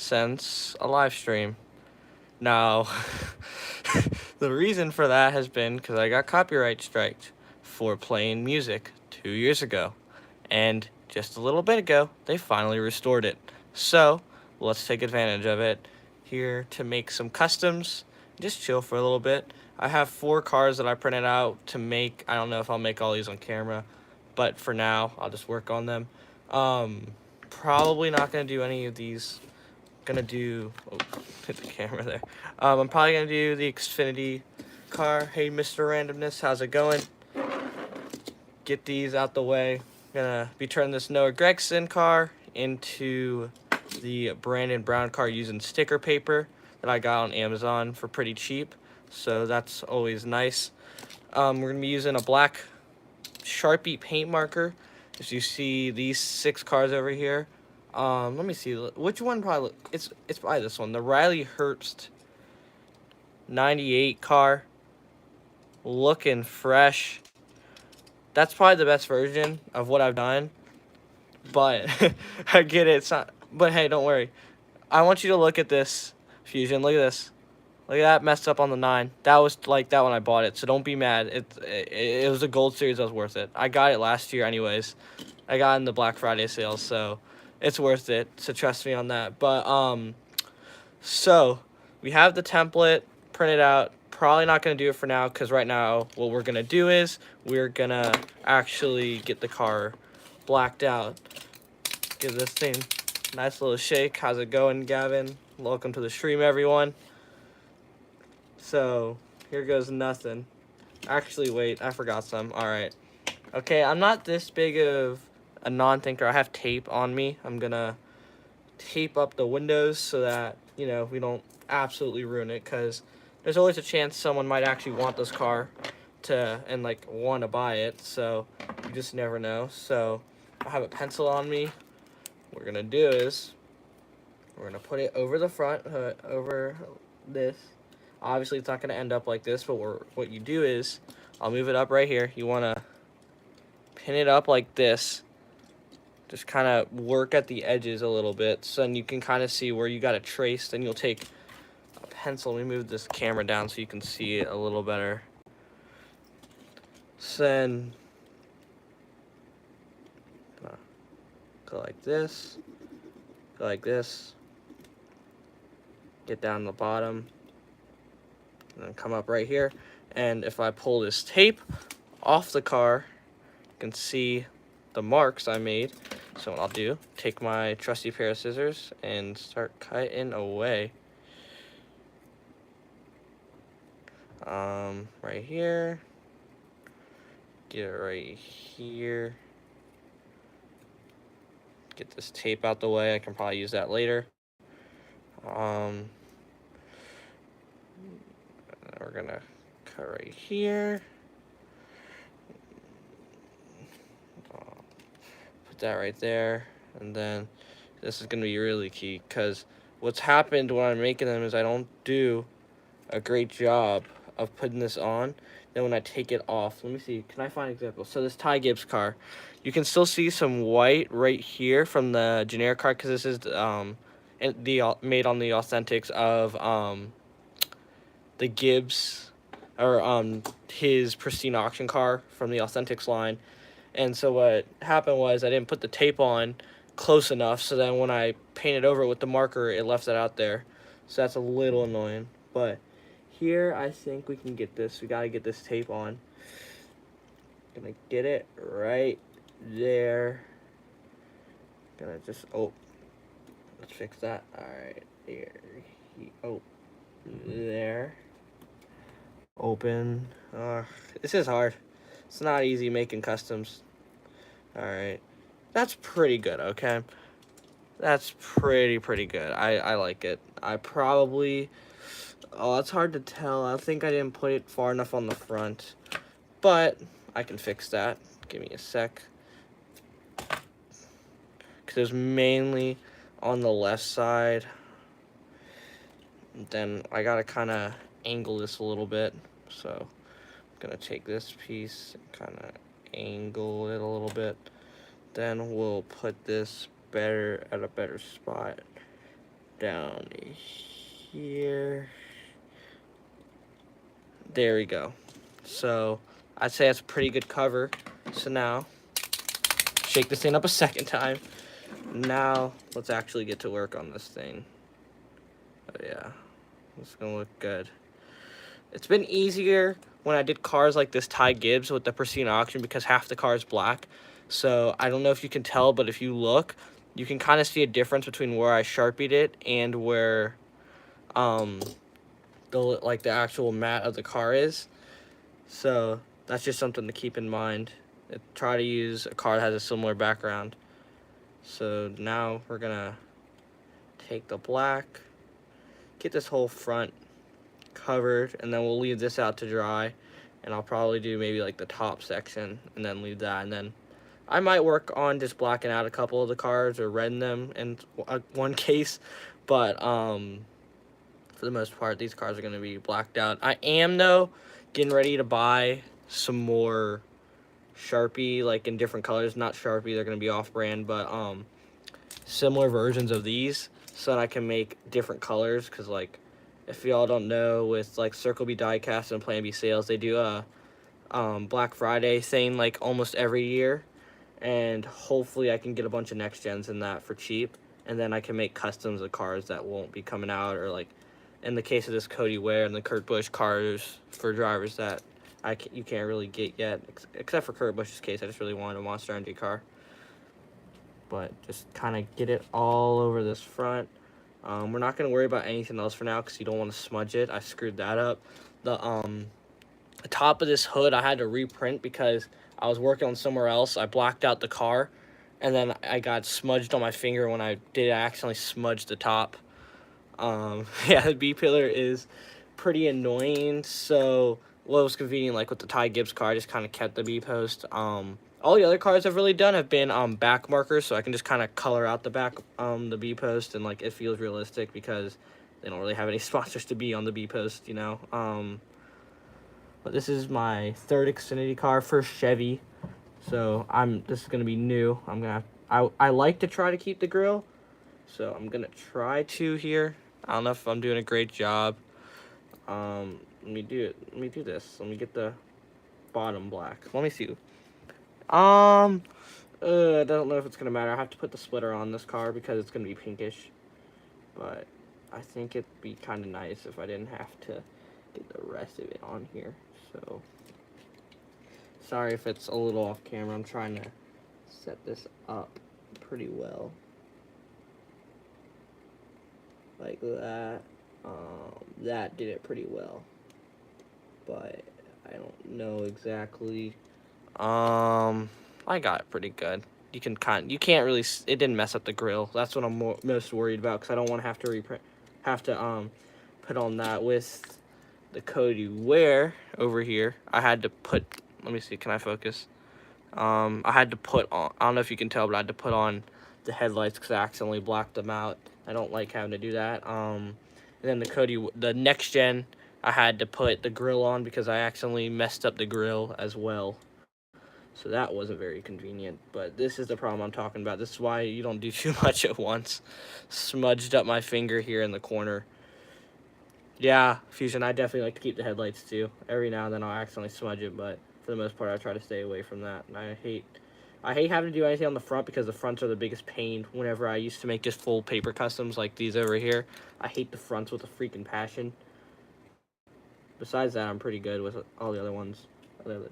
since a live stream. Now, the reason for that has been because I got copyright striked for playing music 2 years ago. And just a little bit ago, they finally restored it. So, let's take advantage of it here to make some customs, just chill for a little bit. I have 4 cars that I printed out to make. I don't know if I'll make all these on camera, but for now, I'll just work on them. Probably not going to do any of these. Gonna do, oh, hit the camera there. I'm probably gonna do the Xfinity car. Hey, Mr. Randomness, how's it going? Get these out the way. Gonna be turning this Noah Gregson car into the Brandon Brown car using sticker paper that I got on Amazon for pretty cheap. So that's always nice. We're gonna be using a black Sharpie paint marker. As you see these 6 cars over here. Let me see which one. Probably it's probably this one, the Riley Herbst 98 car, looking fresh. That's probably the best version of what I've done, but I get it. It's not. But hey, don't worry. I want you to look at this Fusion. Look at this. Look at that messed up on the 9. That was like that when I bought it, so don't be mad. It was a gold series that was worth it. I got it last year anyways. I got it in the Black Friday sales, so it's worth it. So trust me on that. But so we have the template printed out. Probably not going to do it for now because right now what we're going to do is we're going to actually get the car blacked out. Give this thing a nice little shake. How's it going, Gavin? Welcome to the stream, everyone. So here goes nothing. Actually, wait, I forgot some. All right. Okay, I'm not this big of a non-thinker. I have tape on me. I'm gonna tape up the windows so that, you know, we don't absolutely ruin it, because there's always a chance someone might actually want this car and like want to buy it, so you just never know. So I have a pencil on me. What we're gonna do is we're gonna put it over the front, over this. Obviously it's not gonna end up like this, but what you do is, I'll move it up right here. You wanna pin it up like this. Just kind of work at the edges a little bit, so then you can kind of see where you got it traced. Then you'll take a pencil. Let me move this camera down so you can see it a little better. So then go like this, get down the bottom, and then come up right here. And if I pull this tape off the car, you can see the marks I made. So what I'll do, take my trusty pair of scissors and start cutting away. Right here. Get it right here. Get this tape out the way. I can probably use that later. We're gonna cut right here. Put that right there, and then this is gonna be really key, because what's happened when I'm making them is I don't do a great job of putting this on. Then when I take it off, let me see, can I find an example? So this Ty Gibbs car, you can still see some white right here from the generic car, because this is made on the authentics of the Gibbs, or his pristine auction car from the authentics line. And so what happened was I didn't put the tape on close enough, so then when I painted over it with the marker, it left it out there. So that's a little annoying. But here I think we can get this. We gotta get this tape on. Gonna get it right there. Gonna just, oh, let's fix that. Alright, here. Oh, there. Open. This is hard. It's not easy making customs. Alright. That's pretty good, okay? That's pretty good. I like it. I probably... Oh, it's hard to tell. I think I didn't put it far enough on the front. But I can fix that. Give me a sec. Because it was mainly on the left side. Then I gotta kind of angle this a little bit. So I'm gonna take this piece and kind of angle it a little bit. Then we'll put this at a better spot. down here. There we go. So I'd say that's a pretty good cover. So now, shake this thing up a second time. Now, let's actually get to work on this thing. Oh yeah, it's gonna look good. It's been easier when I did cars like this Ty Gibbs with the Pristine Auction because half the car is black. So I don't know if you can tell, but if you look, you can kind of see a difference between where I Sharpied it and where the actual mat of the car is. So that's just something to keep in mind. Try to use a car that has a similar background. So now we're gonna take the black, get this whole front covered, and then we'll leave this out to dry, and I'll probably do maybe like the top section and then leave that, and then I might work on just blacking out a couple of the cars or redding them in one case, but for the most part these cars are going to be blacked out. I am though getting ready to buy some more Sharpie, like in different colors. Not Sharpie, they're going to be off-brand, but similar versions of these so that I can make different colors, because like if y'all don't know, with like Circle B Diecast and Plan B sales, they do a Black Friday thing like almost every year, and hopefully I can get a bunch of next gens in that for cheap, and then I can make customs of cars that won't be coming out, or like in the case of this Cody Ware and the Kurt Busch cars for drivers that you can't really get yet, except for Kurt Busch's case. I just really wanted a Monster Energy car, but just kind of get it all over this front. We're not going to worry about anything else for now because you don't want to smudge it. I screwed that up. The top of this hood I had to reprint because I was working on somewhere else. I blacked out the car, and then I got smudged on my finger when I did accidentally smudge the top. Yeah, the B-pillar is pretty annoying, so what was convenient, like with the Ty Gibbs car, I just kind of kept the B-post. All the other cars I've really done have been back markers, so I can just kind of color out the back, the B-post, and like it feels realistic because they don't really have any sponsors to be on the B-post, you know. But this is my third Xfinity car, first Chevy, so this is gonna be new. I like to try to keep the grill, so I'm gonna try to here. I don't know if I'm doing a great job. Let me do this. Let me get the bottom black. Let me see. I don't know if it's gonna matter. I have to put the splitter on this car because it's gonna be pinkish. But I think it'd be kind of nice if I didn't have to get the rest of it on here. So sorry if it's a little off camera. I'm trying to set this up pretty well, like that. That did it pretty well, but I don't know exactly. I got it pretty good. You can't really, it didn't mess up the grill. That's what I'm most worried about, because I don't want to have to put on that. With the Cody Ware over here, I had to put, let me see, can I focus? I had to put on, I don't know if you can tell, but I had to put on the headlights because I accidentally blacked them out. I don't like having to do that. And then the next gen, I had to put the grill on because I accidentally messed up the grill as well. So that wasn't very convenient, but this is the problem I'm talking about. This is why you don't do too much at once. Smudged up my finger here in the corner. Yeah, Fusion, I definitely like to keep the headlights too. Every now and then I'll accidentally smudge it, but for the most part I try to stay away from that. And I hate having to do anything on the front because the fronts are the biggest pain. Whenever I used to make just full paper customs like these over here, I hate the fronts with a freaking passion. Besides that, I'm pretty good with all the other ones, the other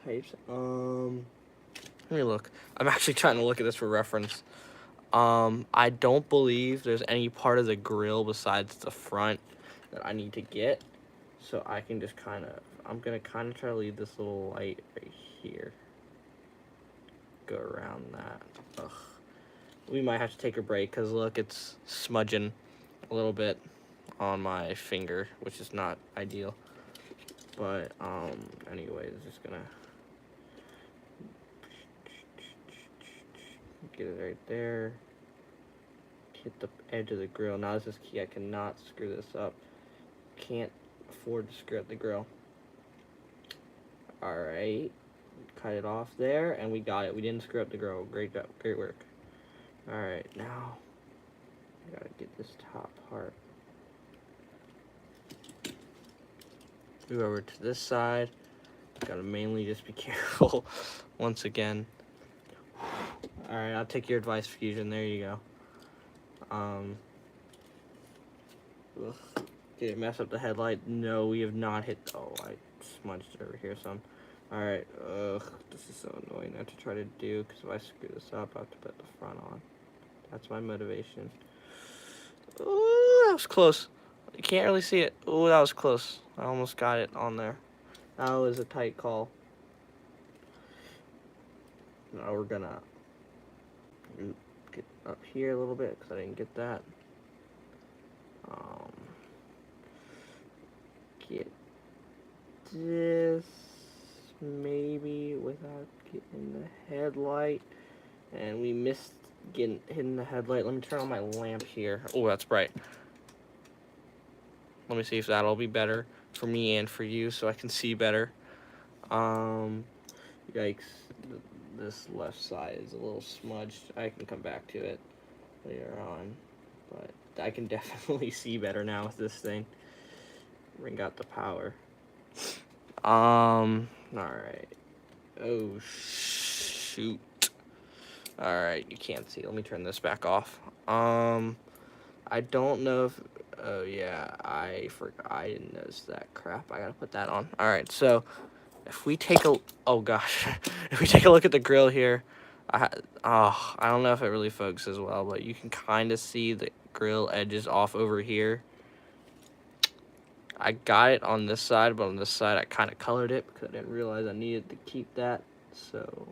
types. Let me look. I'm actually trying to look at this for reference. I don't believe there's any part of the grill besides the front that I need to get, so I can just I'm gonna try to leave this little light right here. Go around that. Ugh. We might have to take a break because look, it's smudging a little bit on my finger, which is not ideal. But anyways, just gonna get it right there. Hit the edge of the grill. Now this is key. I cannot screw this up. Can't afford to screw up the grill. All right, cut it off there, and we got it. We didn't screw up the grill. Great job. Great work. All right, now I gotta get this top part. Move over to this side. Gotta mainly just be careful once again. Alright, I'll take your advice, Fusion. There you go. Did it mess up the headlight? No, we have not hit. Oh, I smudged it over here some. Alright, this is so annoying. I have to try to do, because if I screw this up, I have to put the front on. That's my motivation. Ooh, that was close. You can't really see it. Ooh, that was close. I almost got it on there. That was a tight call. Now we're gonna get up here a little bit, because I didn't get that. Get this maybe without getting the headlight, and we missed hitting the headlight. Let me turn on my lamp here. Oh, that's bright. Let me see if that'll be better for me and for you, so I can see better. Yikes, this left side is a little smudged. I can come back to it later on, but I can definitely see better now with this thing. Bring out the power. Alright. Oh, shoot. Alright, you can't see. Let me turn this back off. I don't know if... Oh, yeah, I forgot. I didn't notice that. Crap, I gotta put that on. Alright, so, if we take a... Oh, gosh. If we take a look at the grill here, I don't know if it really focuses well, but you can kind of see the grill edges off over here. I got it on this side, but on this side I kind of colored it because I didn't realize I needed to keep that. So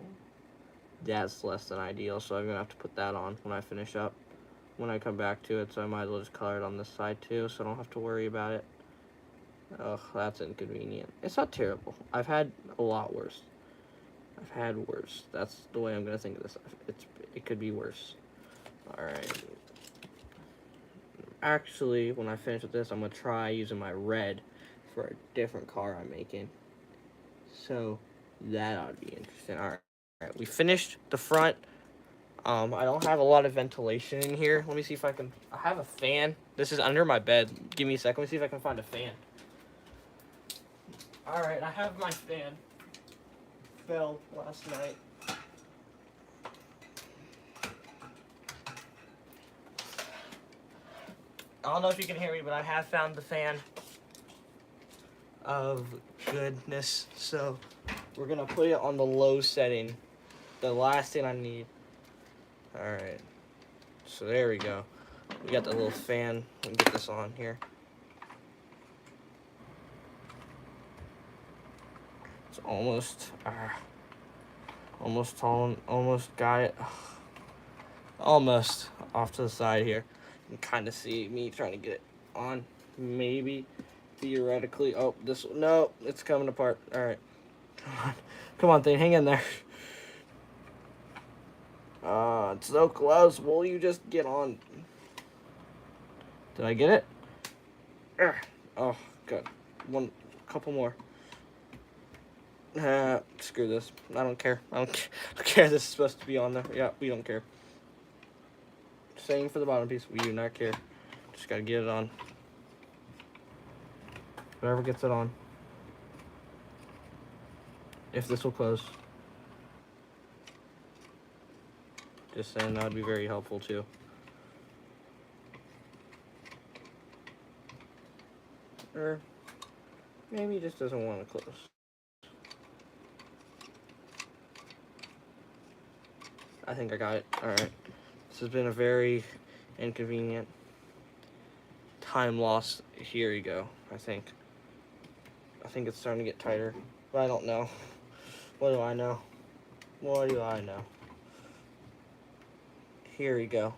that's less than ideal, so I'm going to have to put that on when I finish up, when I come back to it, so I might as well just color it on this side too, so I don't have to worry about it. Ugh, that's inconvenient. It's not terrible. I've had a lot worse. I've had worse. That's the way I'm going to think of this. It could be worse. Alright. Actually, when I finish with this, I'm going to try using my red for a different car I'm making. So, that ought to be interesting. Alright, we finished the front. I don't have a lot of ventilation in here. Let me see if I can... I have a fan. This is under my bed. Give me a second. Let me see if I can find a fan. Alright, I have my fan. Fell last night. I don't know if you can hear me, but I have found the fan of goodness. So we're gonna put it on the low setting. The last thing I need. Alright. So there we go. We got the little fan. Let me get this on here. It's almost got it. Almost off to the side here. You can kind of see me trying to get it on, maybe, theoretically. Oh, no, it's coming apart. All right, come on, thing, hang in there. It's so close. Will you just get on? Did I get it? Oh, good. Couple more. Screw this. I don't care. I don't care. This is supposed to be on there. Yeah, we don't care. Same for the bottom piece. We do not care. Just gotta get it on. Whatever gets it on. If this will close. Just saying, that would be very helpful too. Or maybe it just doesn't want to close. I think I got it. Alright. This has been a very inconvenient time loss. Here you go, I think. I think it's starting to get tighter, but I don't know. What do I know? What do I know? Here we go.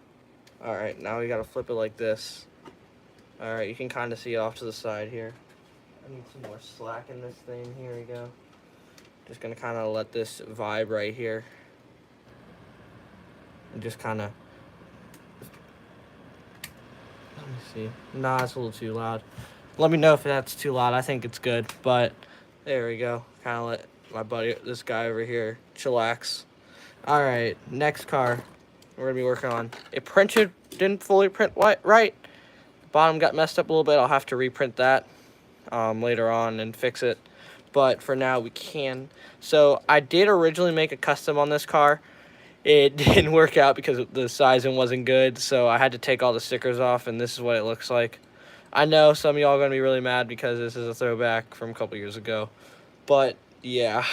Alright, now we gotta flip it like this. Alright, you can kind of see off to the side here. I need some more slack in this thing. Here we go. Just gonna kind of let this vibe right here. And just kind of... Let me see. Nah, it's a little too loud. Let me know if that's too loud. I think it's good, but there we go. Kind of let my buddy, this guy over here, chillax. Alright, next car we're going to be working on. It printed didn't fully print right. The bottom got messed up a little bit. I'll have to reprint that later on and fix it. But for now, we can. So I did originally make a custom on this car. It didn't work out because the sizing wasn't good, so I had to take all the stickers off, and this is what it looks like. I know some of y'all are going to be really mad because this is a throwback from a couple years ago. But, yeah.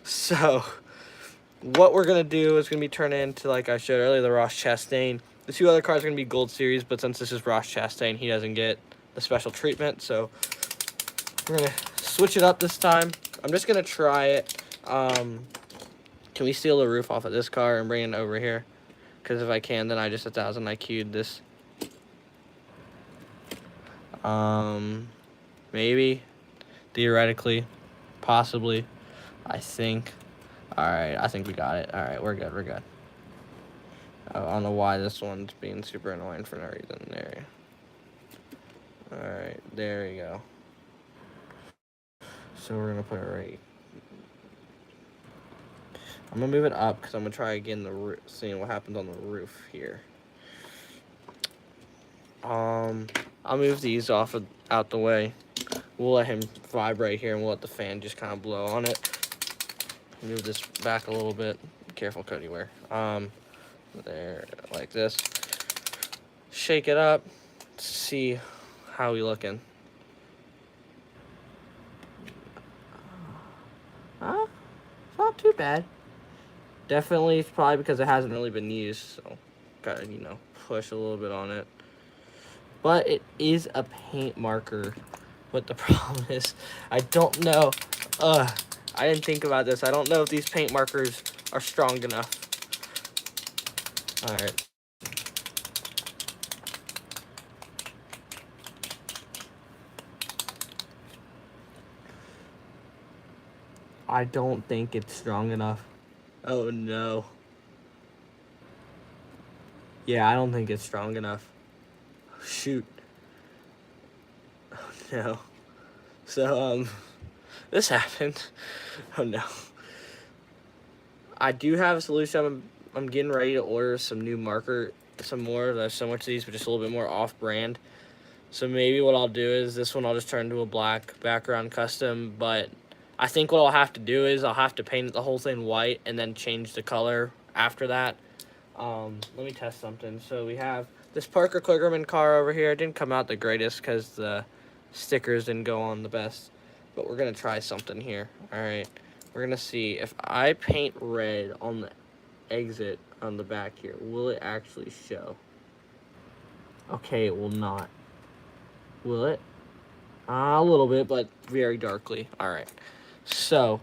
So, what we're going to do is going to be turned into, like I showed earlier, the Ross Chastain. The two other cars are going to be Gold Series, but since this is Ross Chastain, he doesn't get the special treatment. So, we're going to switch it up this time. I'm just going to try it. Can we steal the roof off of this car and bring it over here? Because if I can, then I just 1,000 IQ'd this. Maybe. Theoretically. Possibly. I think. Alright, I think we got it. Alright, we're good, we're good. I don't know why this one's being super annoying for no reason. There. Alright, there you go. So we're going to put it right. I'm going to move it up because I'm going to try again seeing what happens on the roof here. I'll move these out the way. We'll let him vibrate here, and we'll let the fan just kind of blow on it. Move this back a little bit. Be careful, Cody, where. There, like this. Shake it up. See how we looking. It's not too bad. Definitely, it's probably because it hasn't really been used, so gotta, push a little bit on it. But it is a paint marker. But the problem is, I don't know. I didn't think about this. I don't know if these paint markers are strong enough. Alright. I don't think it's strong enough. Oh no. Yeah, I don't think it's strong enough. Shoot. Oh no. So, this happened. Oh no. I do have a solution. I'm getting ready to order some new marker, some more. There's so much of these, but just a little bit more off-brand. So maybe what I'll do is this one I'll just turn to a black background custom, but I think what I'll have to do is I'll have to paint the whole thing white and then change the color after that. Let me test something. So we have this Parker Kligerman car over here. It didn't come out the greatest because the stickers didn't go on the best. But we're going to try something here. Alright. We're going to see if I paint red on the exit on the back here. Will it actually show? Okay, it will not. Will it? A little bit, but very darkly. Alright. So,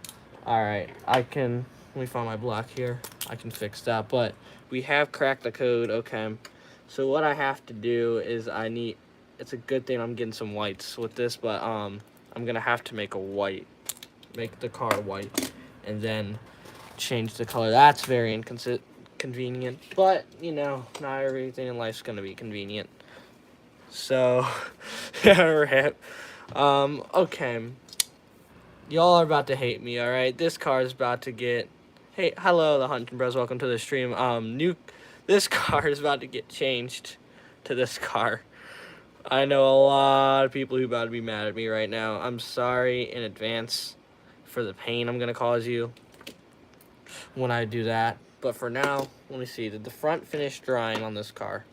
alright. Let me find my block here. I can fix that. But we have cracked the code. Okay. So what I have to do is it's a good thing I'm getting some whites with this, but I'm going to have to make the car white, and then change the color. That's very inconvenient, but, not everything in life's going to be convenient. So, rip. Okay. Y'all are about to hate me, alright? This car is about to get... Hey, hello, the Hunting Bros. Welcome to the stream. This car is about to get changed to this car. I know a lot of people who are about to be mad at me right now. I'm sorry in advance for the pain I'm going to cause you when I do that. But for now, let me see. Did the front finish drying on this car?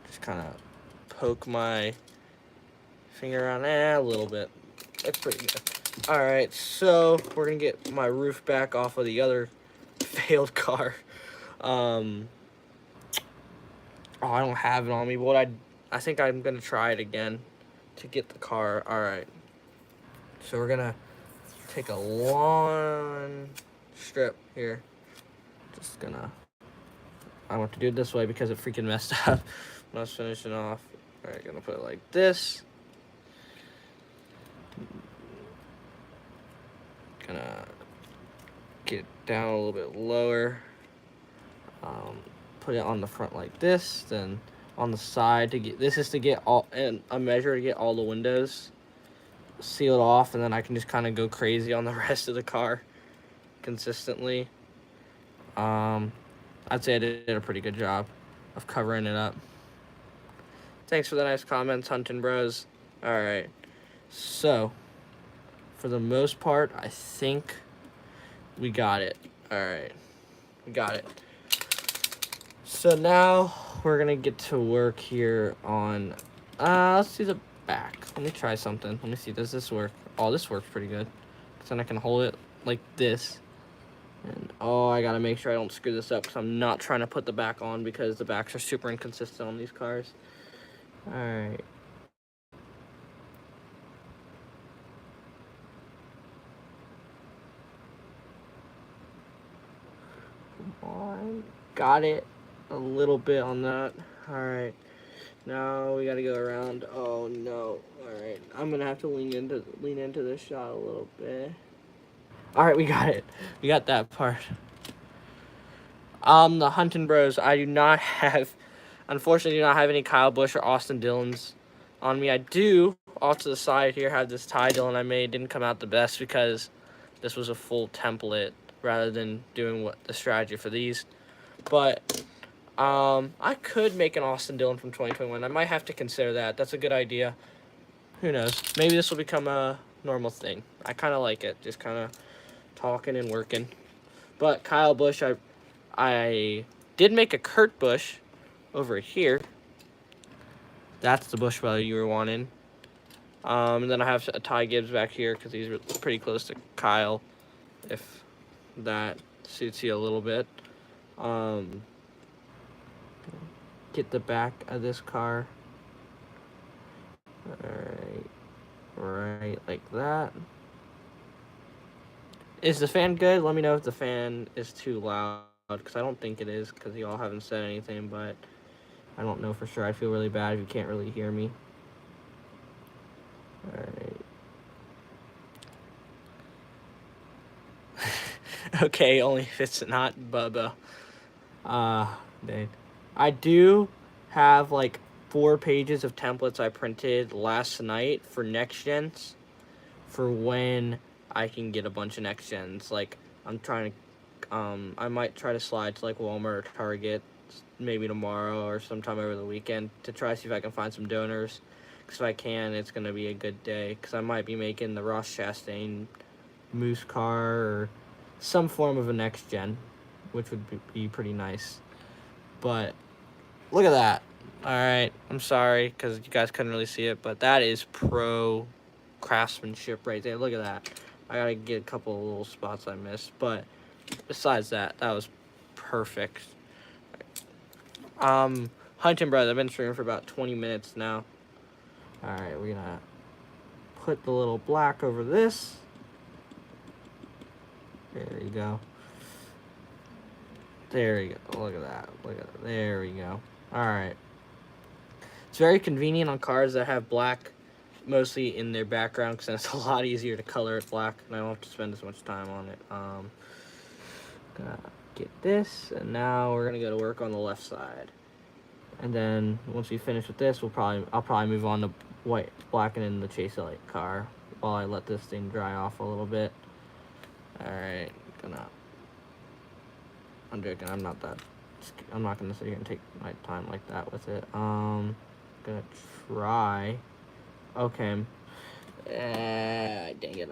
Just kind of poke my finger around a little bit. It's pretty good. Alright, so we're going to get my roof back off of the other failed car. I don't have it on me, but I think I'm going to try it again to get the car. Alright. So we're going to take a long strip here. I want to do it this way because it freaking messed up when I was finishing off. Alright, going to put it like this. Gonna get down a little bit lower. Put it on the front like this, then on the side this is to get a measure to get all the windows sealed off, and then I can just kind of go crazy on the rest of the car consistently. I'd say I did a pretty good job of covering it up. Thanks for the nice comments, Hunting Bros. Alright, so, for the most part, I think we got it. Alright, we got it. So now, we're gonna get to work here on, let's see the back. Let me try something. Let me see, does this work? Oh, this works pretty good. So then I can hold it like this. And, oh, I gotta make sure I don't screw this up because I'm not trying to put the back on because the backs are super inconsistent on these cars. Alright. Come on. Got it. A little bit on that. Alright. Now we gotta go around. Oh no. Alright. I'm gonna have to lean into this shot a little bit. Alright, we got it. We got that part. The Hunting Bros, I do not have, unfortunately, do not have any Kyle Busch or Austin Dillons on me. I do, off to the side here, have this Ty Dillon I made. Didn't come out the best because this was a full template rather than doing what the strategy for these. But I could make an Austin Dillon from 2021. I might have to consider that. That's a good idea. Who knows? Maybe this will become a normal thing. I kind of like it, just kind of talking and working. But Kyle Busch, I did make a Kurt Busch over here. That's the Busch value you were wanting. And then I have a Ty Gibbs back here because he's pretty close to Kyle, if that suits you a little bit. Get the back of this car. Right like that. Is the fan good? Let me know if the fan is too loud, because I don't think it is, because y'all haven't said anything, but I don't know for sure. I feel really bad if you can't really hear me. Alright. Okay, only if it's not Bubba. Dang. I do have like 4 pages of templates I printed last night for next gens, for when I can get a bunch of next gens. Like, I'm trying to, I might try to slide to like Walmart or Target maybe tomorrow or sometime over the weekend to try to see if I can find some donors. Because if I can, it's going to be a good day. Because I might be making the Ross Chastain Moose car or some form of a next gen, which would be pretty nice. But look at that. Alright, I'm sorry because you guys couldn't really see it, but that is pro craftsmanship right there. Look at that. I gotta get a couple of little spots I missed, but besides that, that was perfect. Hunting Brothers, I've been streaming for about 20 minutes now. Alright, we're gonna put the little black over this. There you go. There you go. Look at that. Look at that. There we go. Alright. It's very convenient on cars that have black mostly in their background, because it's a lot easier to color it black, and I don't have to spend as much time on it. Gonna get this, and now we're gonna go to work on the left side. And then once we finish with this, I'll probably move on to blackening the Chase Elliott car while I let this thing dry off a little bit. Alright, I'm joking, I'm not gonna sit here and take my time like that with it. Gonna try. Okay. Dang it,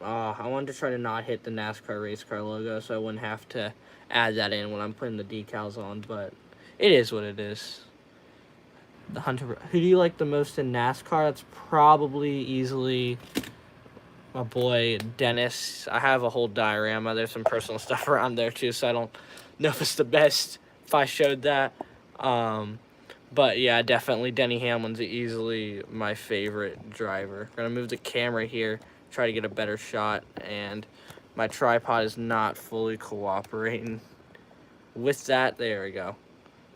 I wanted to try to not hit the NASCAR race car logo so I wouldn't have to add that in when I'm putting the decals on, but it is what it is. The Hunter, who do you like the most in NASCAR? That's probably easily my boy Dennis. I have a whole diorama. There's some personal stuff around there too, so I don't know if it's the best if I showed that. But yeah, definitely Denny Hamlin's easily my favorite driver. Gonna move the camera here, try to get a better shot, and my tripod is not fully cooperating with that. There we go.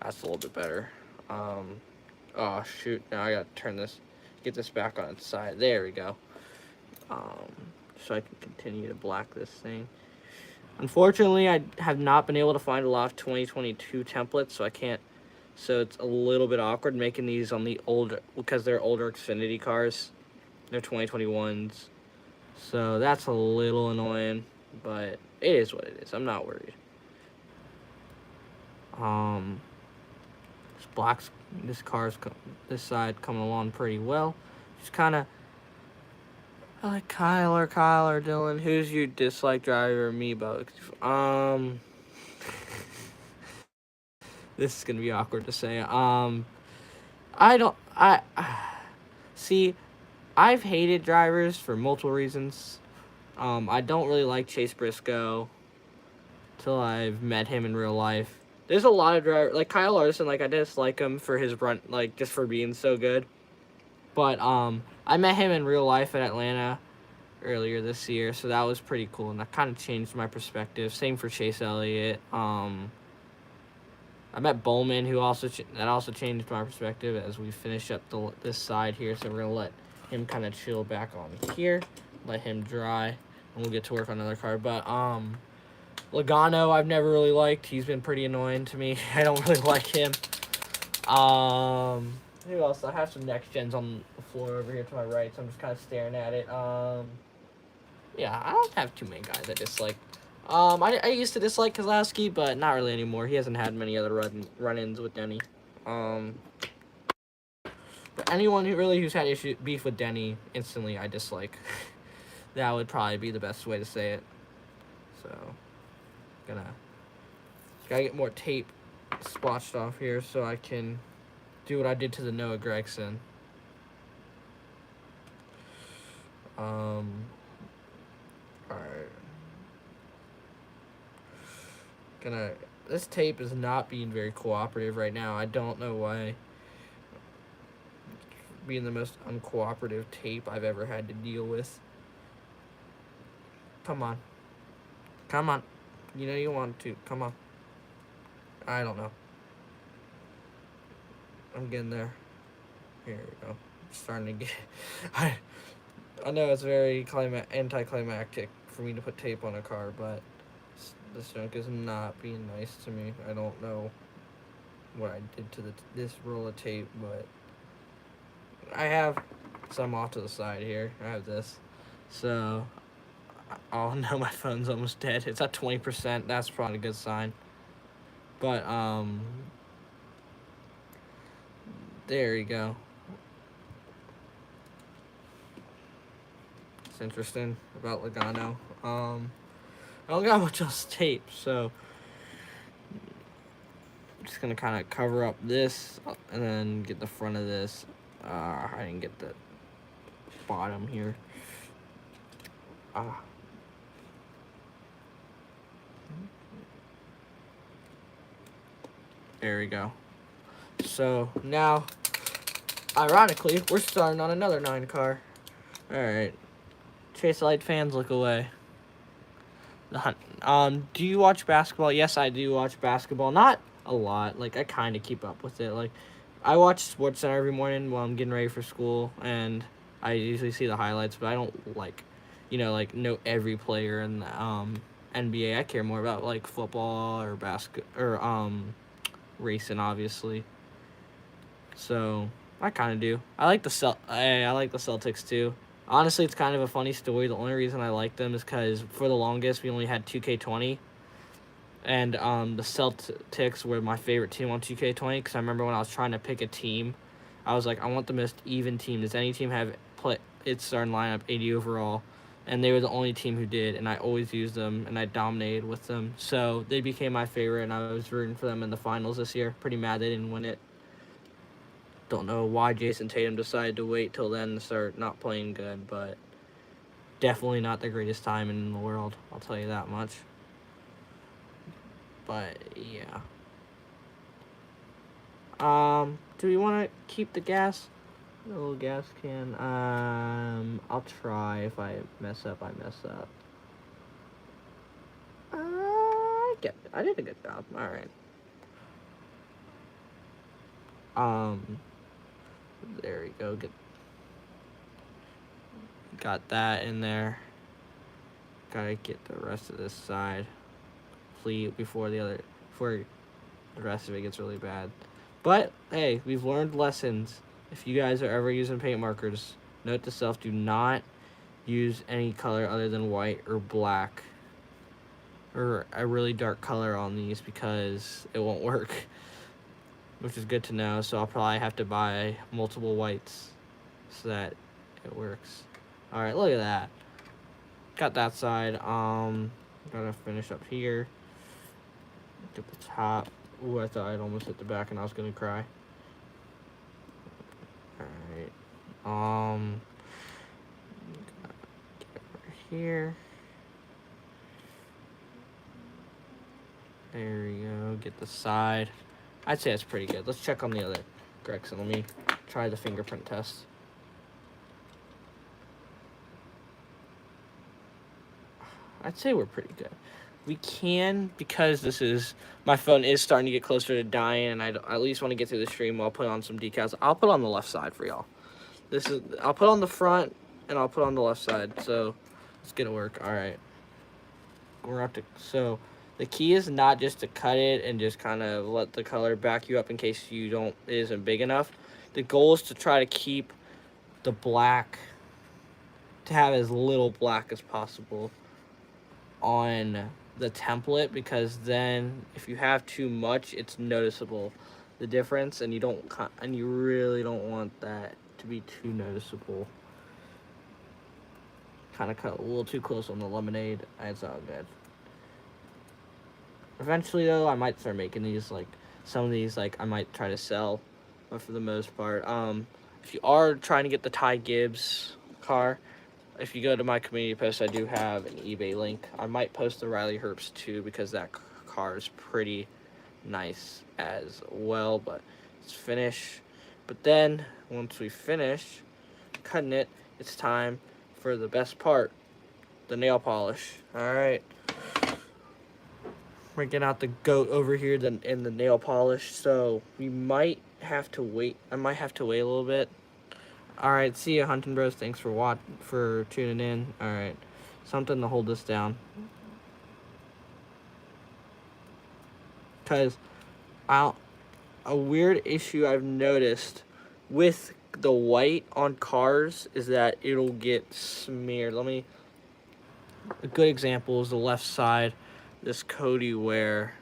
That's a little bit better. Oh shoot, now I gotta get this back on its side. There we go. So I can continue to black this thing. Unfortunately, I have not been able to find a lot of 2022 templates, so it's a little bit awkward making these on the because they're older Xfinity cars. They're 2021s. So that's a little annoying, but it is what it is. I'm not worried. This car's this side coming along pretty well. Just kind of, I like Kyle or Dylan. Who's your dislike driver? Me, but this is gonna be awkward to say. I don't. I see. I've hated drivers for multiple reasons. I don't really like Chase Briscoe till I've met him in real life. There's a lot of drivers like Kyle Larson. Like I dislike him for his run, like just for being so good. But I met him in real life at Atlanta earlier this year, so that was pretty cool, and that kind of changed my perspective. Same for Chase Elliott. I met Bowman, who that also changed my perspective as we finish up this side here. So we're gonna let him kind of chill back on here, let him dry, and we'll get to work on another car. But Logano, I've never really liked. He's been pretty annoying to me. I don't really like him. Who else? I have some next gens on the floor over here to my right, so I'm just kind of staring at it. Yeah, I don't have too many guys I dislike. I used to dislike Kozlowski, but not really anymore. He hasn't had many other run-ins with Denny. But anyone who's had beef with Denny, instantly I dislike. That would probably be the best way to say it. So, gotta get more tape splotched off here so I can do what I did to the Noah Gragson. Alright. This tape is not being very cooperative right now. I don't know why. It's being the most uncooperative tape I've ever had to deal with. Come on. Come on. You know you want to. Come on. I don't know. I'm getting there. Here we go. I'm starting to get... I know it's very anticlimactic for me to put tape on a car, but this junk is not being nice to me. I don't know what I did to this roll of tape, but I have some off to the side here. I have this. So, oh no, my phone's almost dead. It's at 20%. That's probably a good sign. But, there you go. It's interesting about Logano. I don't got much else tape, so I'm just gonna kind of cover up this and then get the front of this. I didn't get the bottom here. There we go. So now, ironically, we're starting on another 9 car. Alright. Chase Light fans, look away. Do you watch basketball? Yes, I do watch basketball. Not a lot. Like, I kind of keep up with it. Like, I watch SportsCenter every morning while I'm getting ready for school, and I usually see the highlights, but I don't, like, know every player in the NBA. I care more about, like, football or racing, obviously. So, I kind of do. I like the Celtics, too. Honestly, it's kind of a funny story. The only reason I like them is because for the longest, we only had 2K20. And the Celtics were my favorite team on 2K20 because I remember when I was trying to pick a team, I was like, I want the most even team. Does any team have its starting lineup 80 overall? And they were the only team who did, and I always used them, and I dominated with them. So they became my favorite, and I was rooting for them in the finals this year. Pretty mad they didn't win it. Don't know why Jason Tatum decided to wait till then to start not playing good, but definitely not the greatest time in the world, I'll tell you that much. But yeah. Do we want to keep the gas? The little gas can. I'll try. If I mess up, I mess up. I did a good job. All right. There we go. Got that in there. Gotta get the rest of this side complete before the rest of it gets really bad. But hey, we've learned lessons. If you guys are ever using paint markers, note to self: do not use any color other than white or black. or a really dark color on these because it won't work, which is good to know. So I'll probably have to buy multiple whites so that it works. All right, look at that. Got that side. Gotta finish up here. Get the top. Ooh, I thought I'd almost hit the back and I was gonna cry. All right. Get over here. There we go. Get the side. I'd say that's pretty good. Let's check on the other Gregson. Let me try the fingerprint test. I'd say we're pretty good. We can, because this is, my phone is starting to get closer to dying, and I at least want to get through the stream. I'll put on some decals. I'll put on the left side for y'all. I'll put on the front, and I'll put on the left side. So let's get it work. All right. We're up to, so the key is not just to cut it and just kind of let the color back you up in case it isn't big enough. The goal is to try to keep the black, to have as little black as possible on the template, because then if you have too much, it's noticeable, the difference, and you really don't want that to be too noticeable. Kind of cut a little too close on the lemonade. That's all good. Eventually, though, I might start making these, like, some of these, like, I might try to sell, but for the most part, if you are trying to get the Ty Gibbs car, if you go to my community post, I do have an eBay link. I might post the Riley Herbst too, because that car is pretty nice as well. But let's finish. But then, once we finish cutting it, it's time for the best part, the nail polish. All right. We're getting out the goat over here in the nail polish. So we might have to wait. I might have to wait a little bit. All right, see ya, Hunting Bros. Thanks for tuning in. All right, something to hold this down. Because a weird issue I've noticed with the white on cars is that it'll get smeared. A good example is the left side, this Cody where,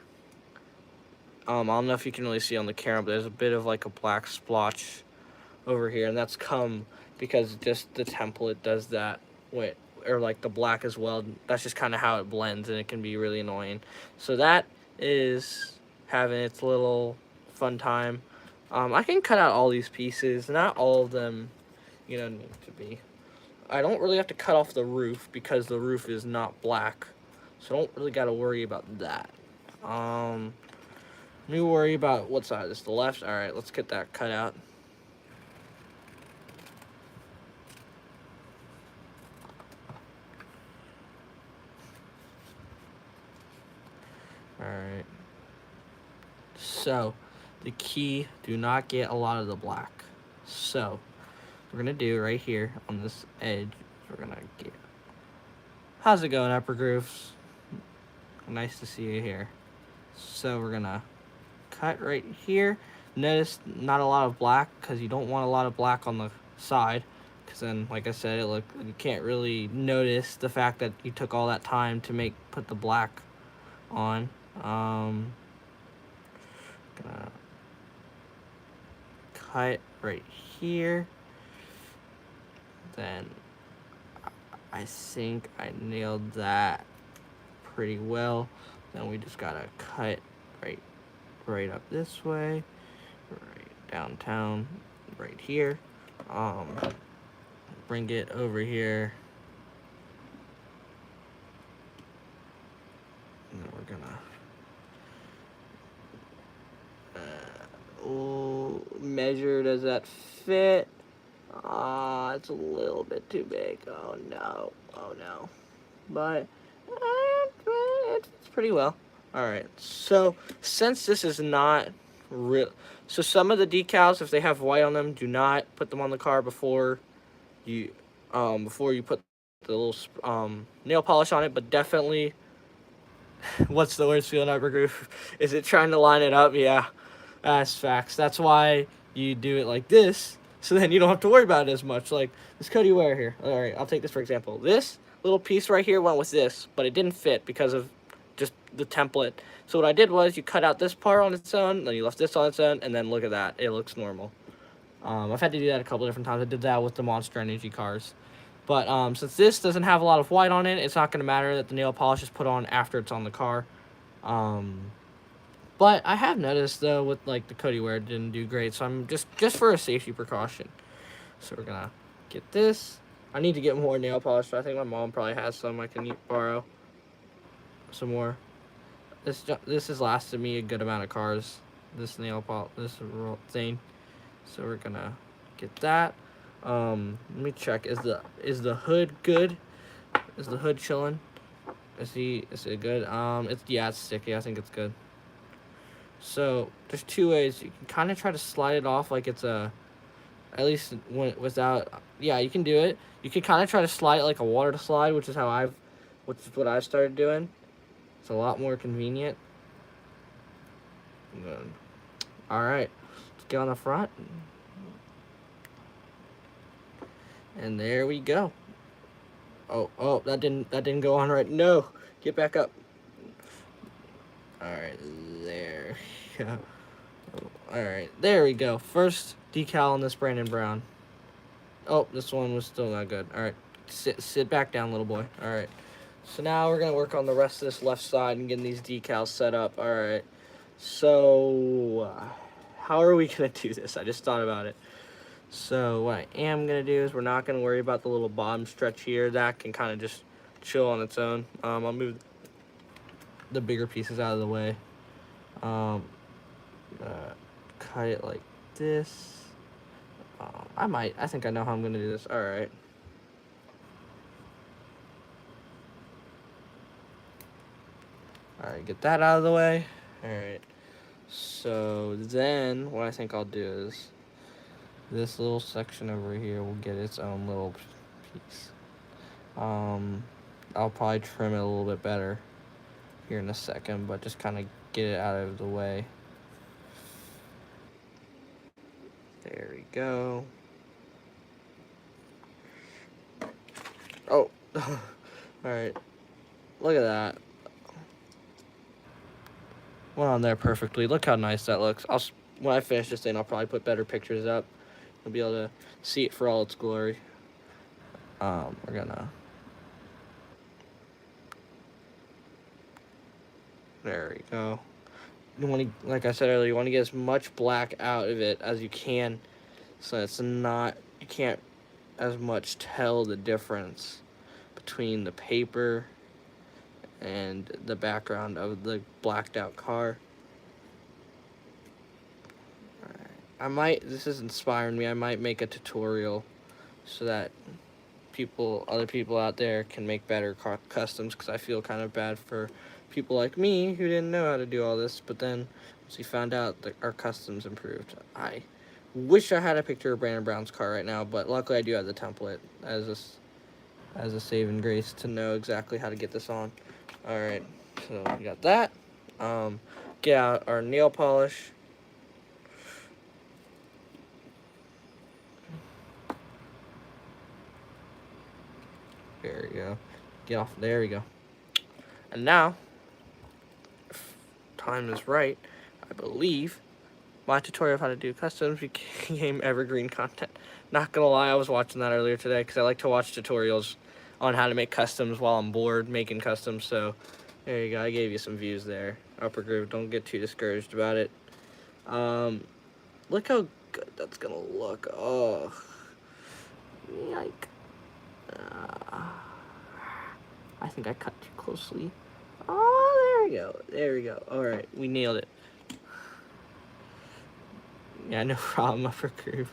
I don't know if you can really see on the camera, but there's a bit of like a black splotch over here, and that's come because just the template does that with, or like the black as well. That's just kind of how it blends, and it can be really annoying. So that is having its little fun time. I can cut out all these pieces. Not all of them, need to be. I don't really have to cut off the roof because the roof is not black, so I don't really got to worry about that. Let me worry about what side is the left. All right, let's get that cut out. Alright, so the key, do not get a lot of the black. So we're gonna do right here on this edge, we're gonna get, how's it going, Upper Grooves? Nice to see you here. So we're gonna cut right here. Notice not a lot of black, because you don't want a lot of black on the side, because then, like I said, you can't really notice the fact that you took all that time to put the black on. Gonna cut right here. Then I think I nailed that pretty well. Then we just gotta cut right up this way, right downtown, right here. Bring it over here. And then we're gonna measure, does that fit? It's a little bit too big. Oh no. But it's pretty well. Alright, so since this is not real, so some of the decals, if they have white on them, do not put them on the car before you put the little nail polish on it. But definitely, what's the worst feeling, Hypergroove? Is it trying to line it up? Yeah, that's facts. That's why you do it like this, so then you don't have to worry about it as much. Like this Cody Ware here. All right, I'll take this for example. This little piece right here went with this, but it didn't fit because of the template. So what I did was you cut out this part on its own, then you left this on its own, and then look at that. It looks normal. I've had to do that a couple different times. I did that with the Monster Energy cars. But since this doesn't have a lot of white on it, it's not going to matter that the nail polish is put on after it's on the car. But I have noticed, though, with like the Cody wear, it didn't do great. So I'm just for a safety precaution. So we're going to get this. I need to get more nail polish. So I think my mom probably has some I can borrow some more. This has lasted me a good amount of cars. This nail polish, this thing. So we're gonna get that. Let me check. Is the hood good? Is the hood chilling? Is it good? It's sticky. I think it's good. So there's two ways. You can kind of try to slide it off like it's at least without. Yeah, you can do it. You can kind of try to slide it like a water slide, which is what I've started doing. It's a lot more convenient. Good. All right. Get on the front, and there we go. Oh, that didn't go on right. No, get back up. All right, there. Yeah. All right, there we go. First decal on this Brandon Brown. Oh, this one was still not good. All right, sit back down, little boy. All right. So now we're gonna work on the rest of this left side and getting these decals set up. All right. So. How are we going to do this? I just thought about it. So what I am going to do is we're not going to worry about the little bottom stretch here. That can kind of just chill on its own. I'll move the bigger pieces out of the way. Cut it like this. I think I know how I'm going to do this. All right. All right, get that out of the way. All right. So then what I think I'll do is this little section over here will get its own little piece. I'll probably trim it a little bit better here in a second, but just kind of get it out of the way. There we go. Oh, all right. Look at that. Went on there perfectly. Look how nice that looks. When I finish this thing, I'll probably put better pictures up. You'll be able to see it for all its glory. We're gonna. There we go. You want to, like I said earlier, you want to get as much black out of it as you can, so it's not, you can't as much tell the difference between the paper and the background of the blacked out car. This is inspiring me, I might make a tutorial so that other people out there can make better customs, because I feel kind of bad for people like me who didn't know how to do all this, but then once we found out that our customs improved. I wish I had a picture of Brandon Brown's car right now, but luckily I do have the template as a saving grace to know exactly how to get this on. Alright, so we got that. Get out our nail polish. There we go. Get off. There we go. And now, if time is right, I believe my tutorial of how to do customs became evergreen content. Not gonna lie, I was watching that earlier today because I like to watch tutorials on how to make customs while I'm bored making customs. So there you go. I gave you some views there. Upper groove. Don't get too discouraged about it. Look how good that's gonna look. Oh, yike. I think I cut too closely. Oh, there we go. There we go. All right, we nailed it. Yeah, no problem, upper groove.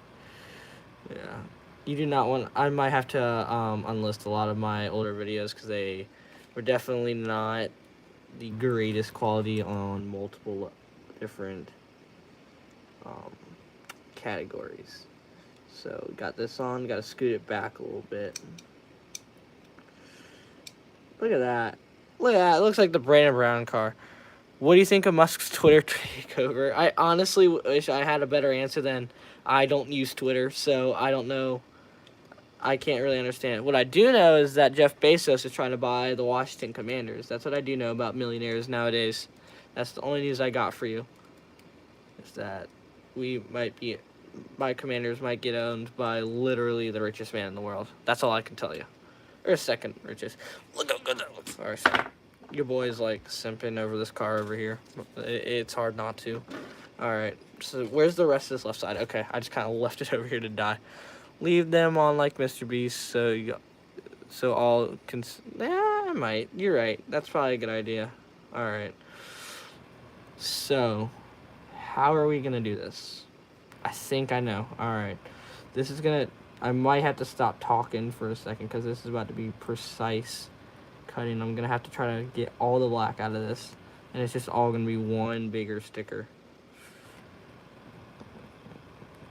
Yeah, you do not want. I might have to unlist a lot of my older videos because they were definitely not the greatest quality on multiple different categories. So got this on. Got to scoot it back a little bit. Look at that. Look at that. It looks like the Brandon Brown car. What do you think of Musk's Twitter takeover? I honestly wish I had a better answer than I don't use Twitter, so I don't know. I can't really understand. What I do know is that Jeff Bezos is trying to buy the Washington Commanders. That's what I do know about millionaires nowadays. That's the only news I got for you. Is that my Commanders might get owned by literally the richest man in the world. That's all I can tell you. Or second richest. Look how good that looks. All right, sorry. Your boy's like simping over this car over here. It's hard not to. All right. So where's the rest of this left side? Okay, I just kind of left it over here to die. Leave them on like Mr. Beast, so all can. Yeah, I might. You're right. That's probably a good idea. All right. So, how are we gonna do this? I think I know. All right. This is gonna. I might have to stop talking for a second because this is about to be precise cutting. I'm gonna have to try to get all the black out of this, and it's just all gonna be one bigger sticker.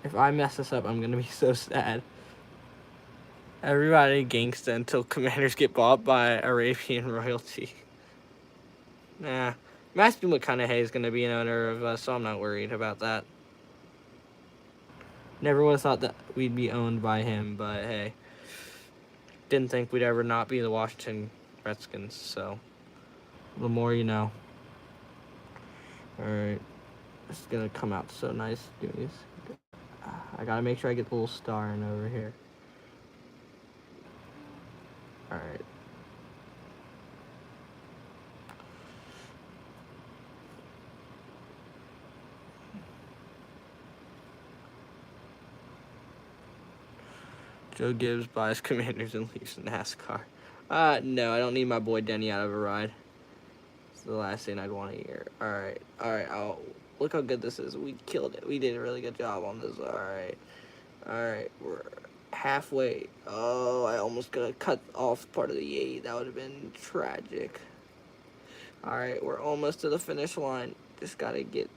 If I mess this up, I'm gonna be so sad. Everybody gangsta until Commanders get bought by Arabian royalty. Nah. Matthew McConaughey is gonna be an owner of us, so I'm not worried about that. Never would have thought that we'd be owned by him, but hey. Didn't think we'd ever not be the Washington Redskins, so the more you know. Alright. It's gonna come out so nice doing this. I gotta make sure I get the little star in over here. Alright. Joe Gibbs buys Commanders and leaves NASCAR. No, I don't need my boy Denny out of a ride. It's the last thing I'd want to hear. Alright. Oh, look how good this is. We killed it. We did a really good job on this. Alright. We're halfway. Oh, I almost got to cut off part of the 8. That would have been tragic. Alright, we're almost to the finish line. Just got to get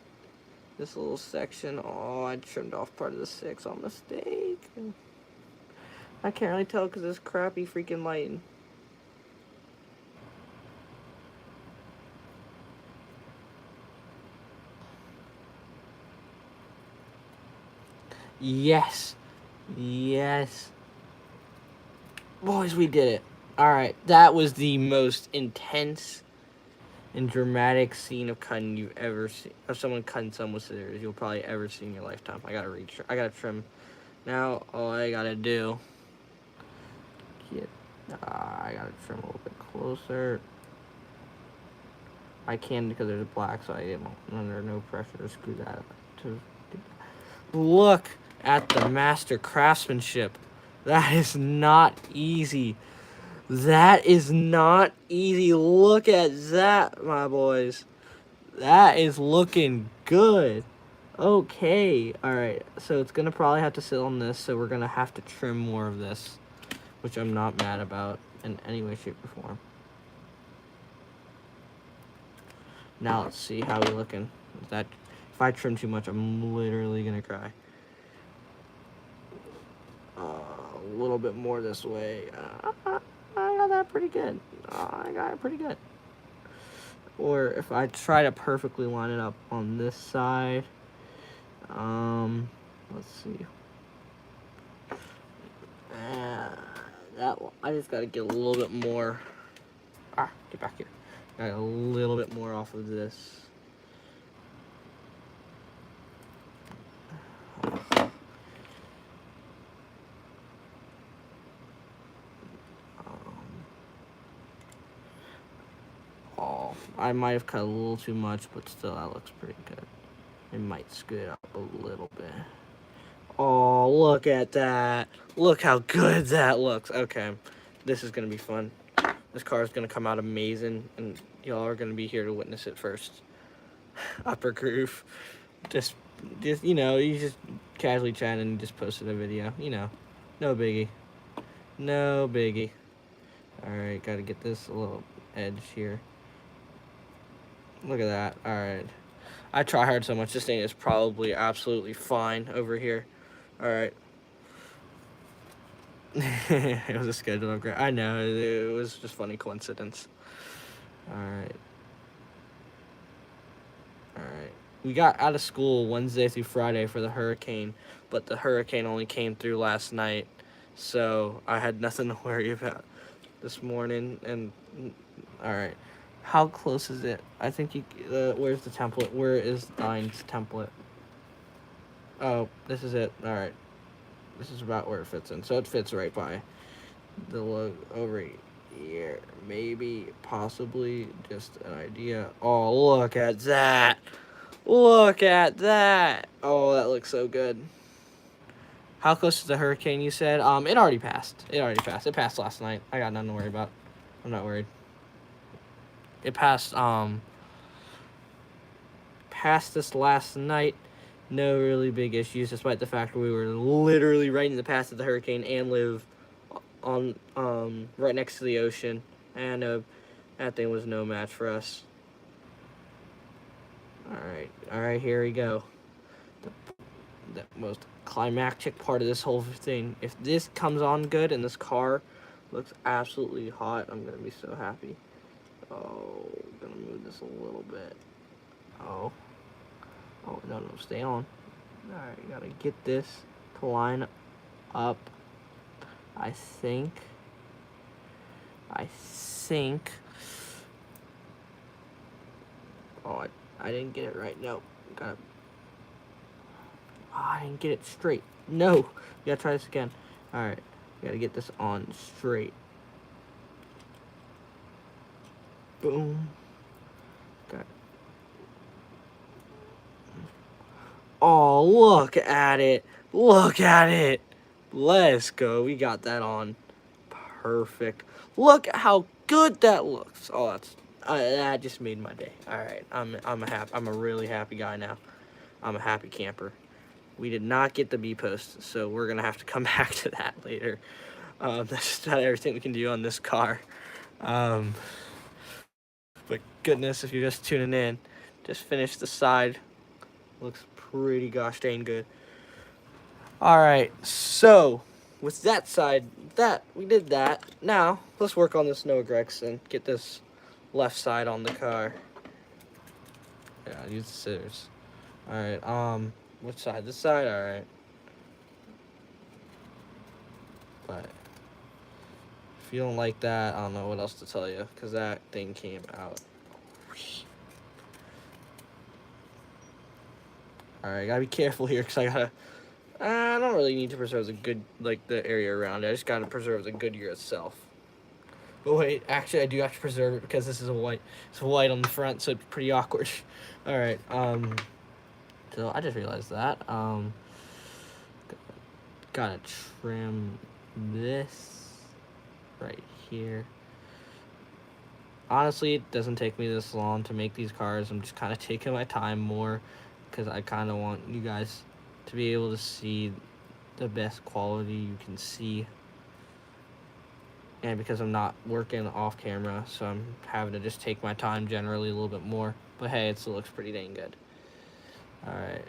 this little section. Oh, I trimmed off part of the 6 on mistake. I can't really tell because it's crappy freaking lighting. Yes. Boys, we did it. Alright, that was the most intense and dramatic scene of cutting you've ever seen. Of someone cutting someone with scissors you'll probably ever see in your lifetime. I gotta trim. Now, all I gotta do... I gotta trim a little bit closer. I can because there's black, so I am under no pressure to screw that up. Look at the master craftsmanship. That is not easy. That is not easy. Look at that, my boys. That is looking good. Okay. Alright, so it's gonna probably have to sit on this, so we're gonna have to trim more of this, which I'm not mad about in any way, shape, or form. Now let's see how we're looking. If I trim too much, I'm literally gonna cry. A little bit more this way. I got that pretty good. I got it pretty good. Or if I try to perfectly line it up on this side, let's see. I just gotta get a little bit more. Get back here. Got a little bit more off of this. I might have cut a little too much, but still, that looks pretty good. It might scoot it up a little bit. Oh, look at that. Look how good that looks. Okay, this is going to be fun. This car is going to come out amazing, and y'all are going to be here to witness it first. Upper groove. Just, you know, you just casually chatting and just posted a video. You know, no biggie. No biggie. Alright, got to get this a little edge here. Look at that. Alright. I try hard so much. This thing is probably absolutely fine over here. Alright. It was a schedule upgrade. I know. It was just funny coincidence. Alright. We got out of school Wednesday through Friday for the hurricane, but the hurricane only came through last night. so I had nothing to worry about this morning. And all right, how close is it? I think you. Where's the template? Where is Dine's template? Oh, this is it. All right, this is about where it fits in. So it fits right by the logo over here. Maybe, possibly, just an idea. Oh, look at that! Look at that! Oh, that looks so good. How close is the hurricane, you said? It already passed. It already passed. It passed last night. I got nothing to worry about. I'm not worried. It passed this last night. No really big issues, despite the fact we were literally right in the path of the hurricane and live on right next to the ocean. And that thing was no match for us. All right, here we go. The most climactic part of this whole thing. If this comes on good and this car looks absolutely hot, I'm gonna be so happy. Oh, I'm gonna move this a little bit. Oh, no, stay on. All right, gotta get this to line up. I think. Oh, I didn't get it right. No, gotta. Oh, I didn't get it straight. No, you gotta try this again. All right, gotta get this on straight. Boom. Got it. Oh, look at it. Look at it. Let's go. We got that on. Perfect. Look at how good that looks. Oh, that just made my day. All right. I'm a really happy guy now. I'm a happy camper. We did not get the B post, so we're going to have to come back to that later. That's just about everything we can do on this car. But goodness, if you're just tuning in, just finished the side. Looks pretty gosh dang good. All right, so with that side, we did that. Now let's work on this Noah Gregson. Get this left side on the car. Yeah, use the scissors. All right. Which side? This side. All right. But if you don't like that, I don't know what else to tell you, because that thing came out. All right, gotta be careful here, because I don't really need to preserve the area around it. I just gotta preserve the Goodyear itself. But wait, actually, I do have to preserve it because this is it's white on the front, so it's pretty awkward. All right. So I just realized that. Gotta trim this right here. Honestly, it doesn't take me this long to make these cars. I'm just kind of taking my time more because I kind of want you guys to be able to see the best quality you can see. And because I'm not working off camera, so I'm having to just take my time generally a little bit more. But hey, it still looks pretty dang good. Alright.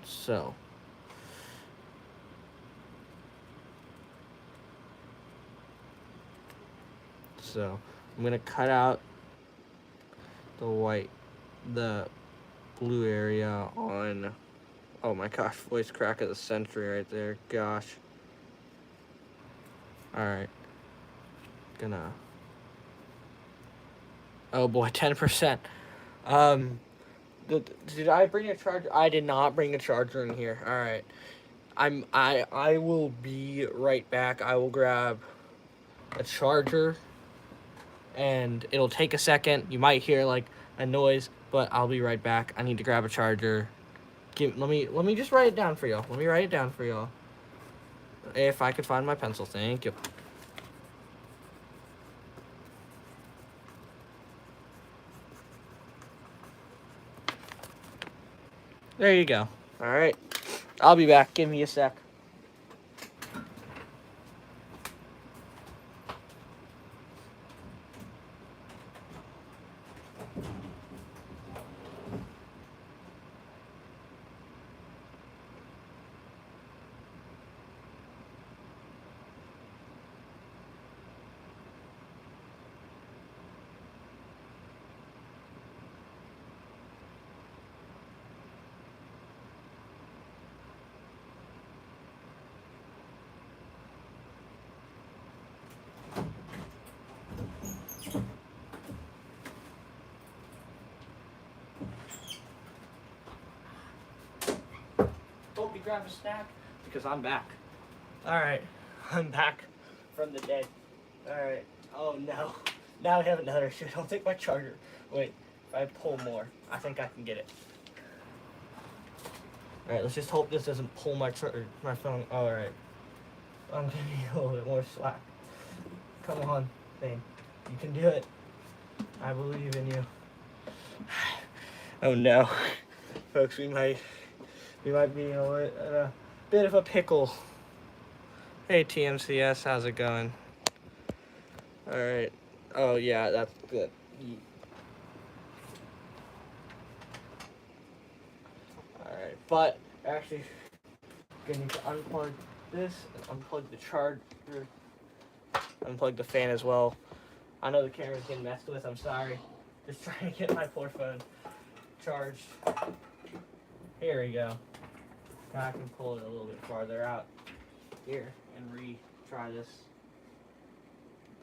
So. I'm going to cut out the blue area on, oh my gosh, voice crack of the century right there, gosh. Alright, oh boy, 10%. Did I bring a charger? I did not bring a charger in here. Alright, I will be right back. I will grab a charger, and it'll take a second. You might hear like a noise, but I'll be right back. I need to grab a charger. Let me just write it down for y'all. Let me write it down for y'all. If I could find my pencil, thank you. There you go. All right, I'll be back. Give me a sec. grab a snack? Because I'm back. Alright, I'm back from the dead. Alright, oh no. Now I have another issue. Don't take my charger. Wait, if I pull more, I think I can get it. Alright, let's just hope this doesn't pull my phone. Alright. I'm gonna need a little bit more slack. Come on, thing. You can do it. I believe in you. Oh no. Folks, we might be in a bit of a pickle. Hey TMCS, how's it going? Alright. Oh yeah, that's good. Alright, but actually gonna need to unplug this, unplug the charger, unplug the fan as well. I know the camera's getting messed with, I'm sorry. Just trying to get my poor phone charged. Here we go. Now I can pull it a little bit farther out here and retry this.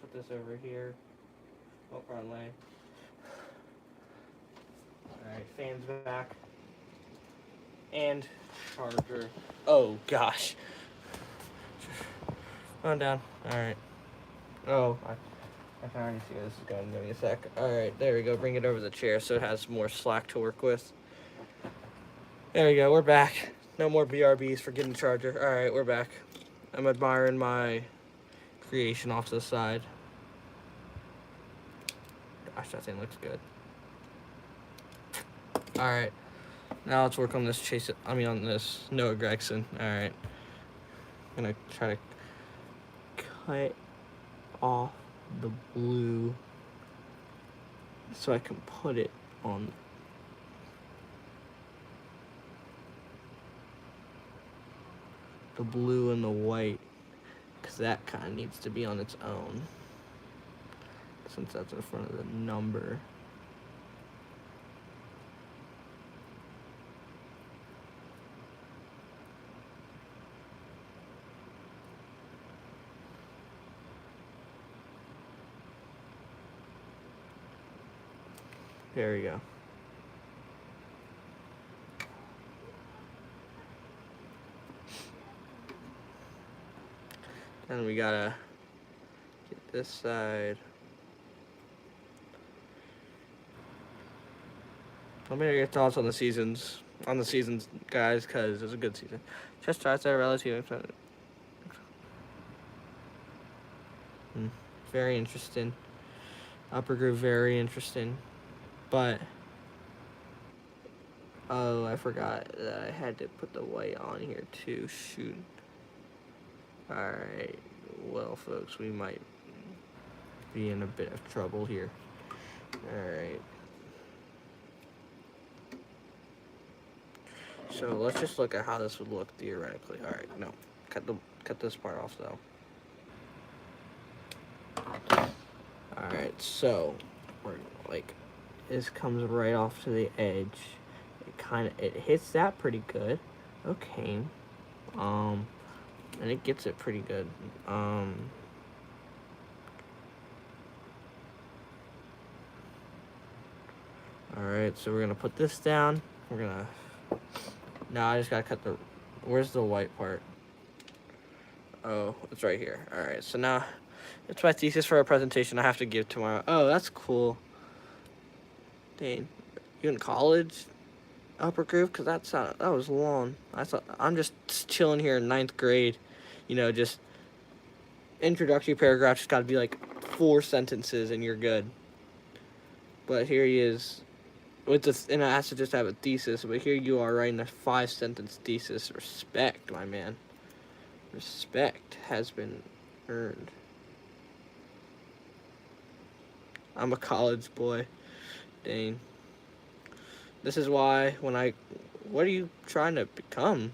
Put this over here. Oh, wrong way. Alright, fan's back. And charger. Oh gosh. On down. Alright. Oh, I can already see where this is going. Give me a sec. Alright, there we go. Bring it over the chair so it has more slack to work with. There we go. We're back. No more BRBs for getting the charger. Alright, we're back. I'm admiring my creation off to the side. Gosh, that thing looks good. Alright. Now let's work on this on this Noah Gregson. Alright. I'm gonna try to cut off the blue so I can put it on the blue and the white, because that kind of needs to be on its own since that's in front of the number. There we go. And we gotta get this side. Let me know your thoughts on the seasons, guys, because it's a good season. Chest shots are relative. Very interesting. Upper groove, very interesting. But, oh, I forgot that I had to put the white on here too. Shoot. Alright, well, folks, we might be in a bit of trouble here. Alright. So let's just look at how this would look theoretically. Alright, no. Cut this part off though. Alright, so we're like, this comes right off to the edge. It hits that pretty good. Okay. And it gets it pretty good. Alright, so we're gonna put this down. Now I just gotta cut where's the white part? Oh, it's right here. Alright, so now it's my thesis for a presentation I have to give tomorrow. Oh, that's cool. Dang, you in college? Upper groove? Because that was long. I thought, I'm just chilling here in 9th grade. You know, just introductory paragraph just gotta be like 4 sentences and you're good. But here he is with this, and I have to just have a thesis, but here you are writing a 5-sentence thesis. Respect, my man. Respect has been earned. I'm a college boy. Dang. This is why what are you trying to become?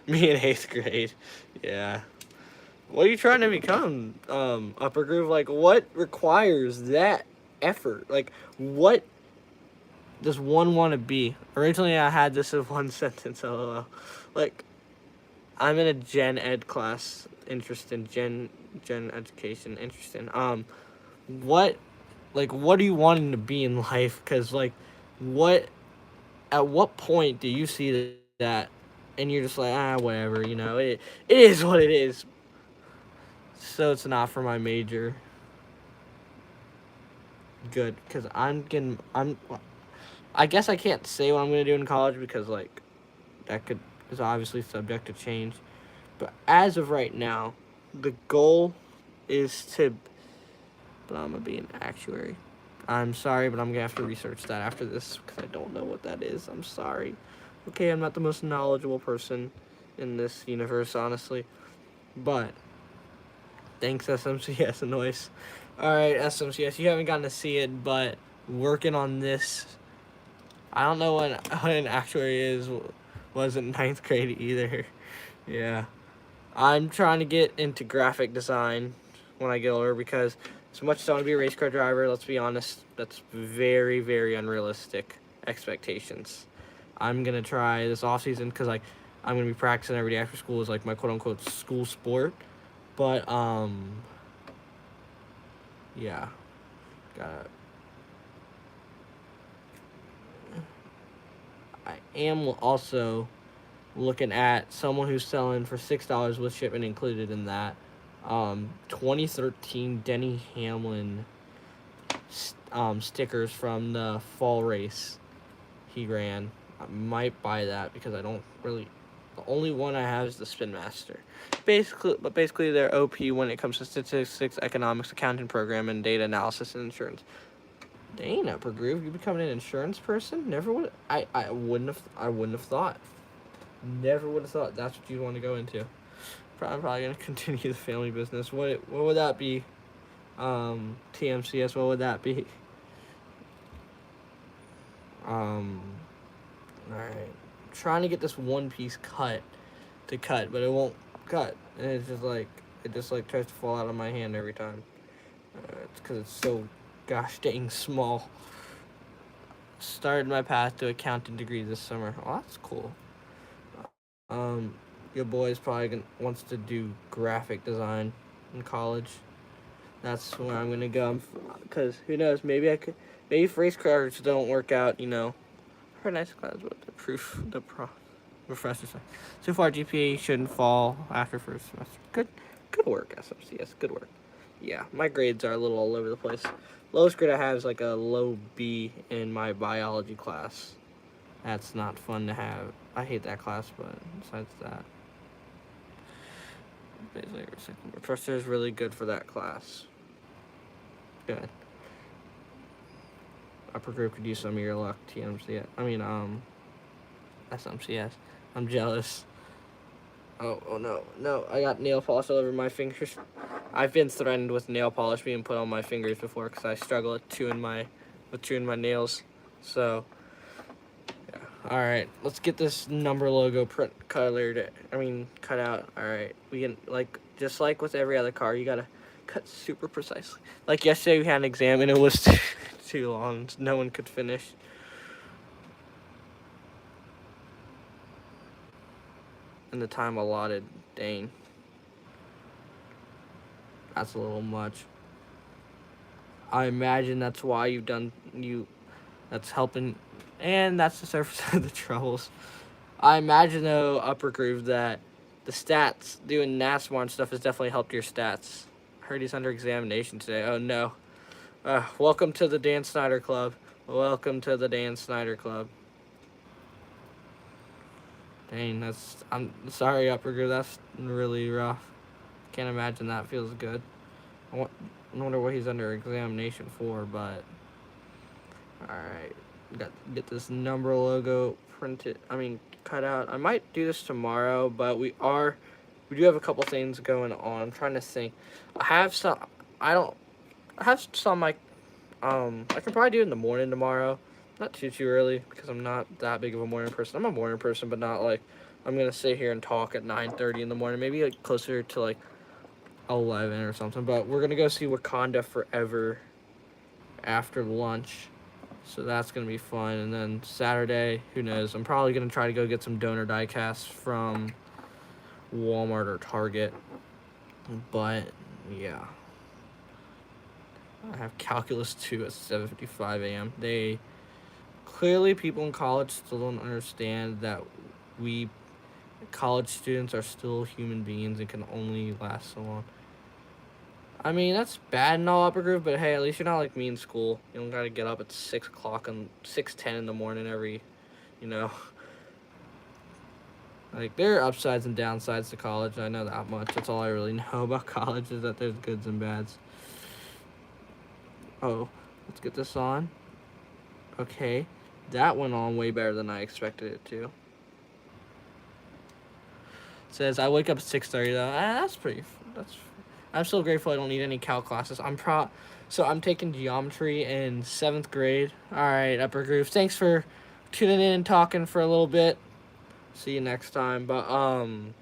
Me in 8th grade. Yeah. What are you trying to become, Upper Groove? Like, what requires that effort? Like, what does one want to be? Originally, I had this as 1 sentence, lol. Like, I'm in a gen ed class, interesting, gen education, interesting. What are you wanting to be in life? Because, like, at what point do you see that and you're just like, whatever, it is what it is. So it's not for my major. Good, because I guess I can't say what I'm gonna do in college because like that is obviously subject to change. But as of right now, the goal is to. But I'm gonna be an actuary. I'm sorry, but I'm gonna have to research that after this because I don't know what that is. I'm sorry. Okay, I'm not the most knowledgeable person in this universe, honestly. But thanks, SMCS Noise. All right, SMCS, you haven't gotten to see it, but working on this. I don't know what an actuary was in ninth grade either. Yeah, I'm trying to get into graphic design when I get older because as much as I want to be a race car driver, let's be honest, that's very, very unrealistic expectations. I'm gonna try this off season because like I'm gonna be practicing every day after school is like my quote unquote school sport. But yeah, got. I am also looking at someone who's selling for $6 with shipment included in that. 2013 Denny Hamlin stickers from the fall race he ran. I might buy that because I don't really. The only one I have is the Spin Master. Basically they're OP when it comes to statistics, economics, accounting program, and data analysis and insurance. Dang, Upper Groove, you becoming an insurance person? Never would. I wouldn't have thought. Never would have thought that's what you'd want to go into. I'm probably gonna continue the family business. What would that be? TMCS. What would that be? All right. Trying to get this one piece cut, but it won't cut, and it's just like tries to fall out of my hand every time. It's because it's so gosh dang small. Started my path to accounting degree this summer. Oh, that's cool. Your boy's probably wants to do graphic design in college. That's where I'm gonna go. Because who knows? Maybe I could. Maybe if race cars don't work out, her nice class, but the professor said. So far, GPA shouldn't fall after first semester. Good work, SMCS. Good work. Yeah, my grades are a little all over the place. Lowest grade I have is like a low B in my biology class. That's not fun to have. I hate that class, but besides that, basically, the professor is really good for that class. Good. Upper group could use some of your luck, TMCS. SMCS. I'm jealous. Oh no! I got nail polish all over my fingers. I've been threatened with nail polish being put on my fingers before because I struggle with chewing my nails. So, yeah. All right, let's get this number logo cut out. All right, we can just like with every other car, you gotta cut super precisely. Like yesterday, we had an exam and it was too long. No one could finish. In the time allotted. Dang. That's a little much. I imagine that's why that's helping, and that's the surface of the troubles. I imagine though, Upper Groove, that the stats, doing NASCAR and stuff has definitely helped your stats. I heard he's under examination today. Oh no. Welcome to the Dan Snyder Club. Welcome to the Dan Snyder Club. Dang, I'm sorry, Upper Groove, that's really rough. Can't imagine that feels good. I wonder what he's under examination for, but alright. Get this number logo cut out. I might do this tomorrow, but we do have a couple things going on. I'm trying to think. I have some I can probably do it in the morning tomorrow. Not too early because I'm not that big of a morning person. I'm a morning person, but not like I'm gonna sit here and talk at 9:30 in the morning. Maybe like closer to like 11 or something. But we're gonna go see Wakanda Forever after lunch, so that's gonna be fun. And then Saturday, who knows? I'm probably gonna try to go get some donor diecasts from Walmart or Target. But yeah, I have calculus 2 at 7:55 a.m. Clearly people in college still don't understand that we college students are still human beings and can only last so long. I mean, that's bad in all, Upper Groove, but hey, at least you're not like me in school. You don't gotta get up at 6 o'clock and 6:10 in the morning every, you know. Like, there are upsides and downsides to college. I know that much. That's all I really know about college, is that there's goods and bads. Oh, let's get this on. Okay, that went on way better than I expected it to. It says I wake up at 6:30 though. That's pretty. That's. I'm still grateful I don't need any calc classes. So I'm taking geometry in 7th grade. All right, Upper Groove. Thanks for tuning in and talking for a little bit. See you next time. But oh,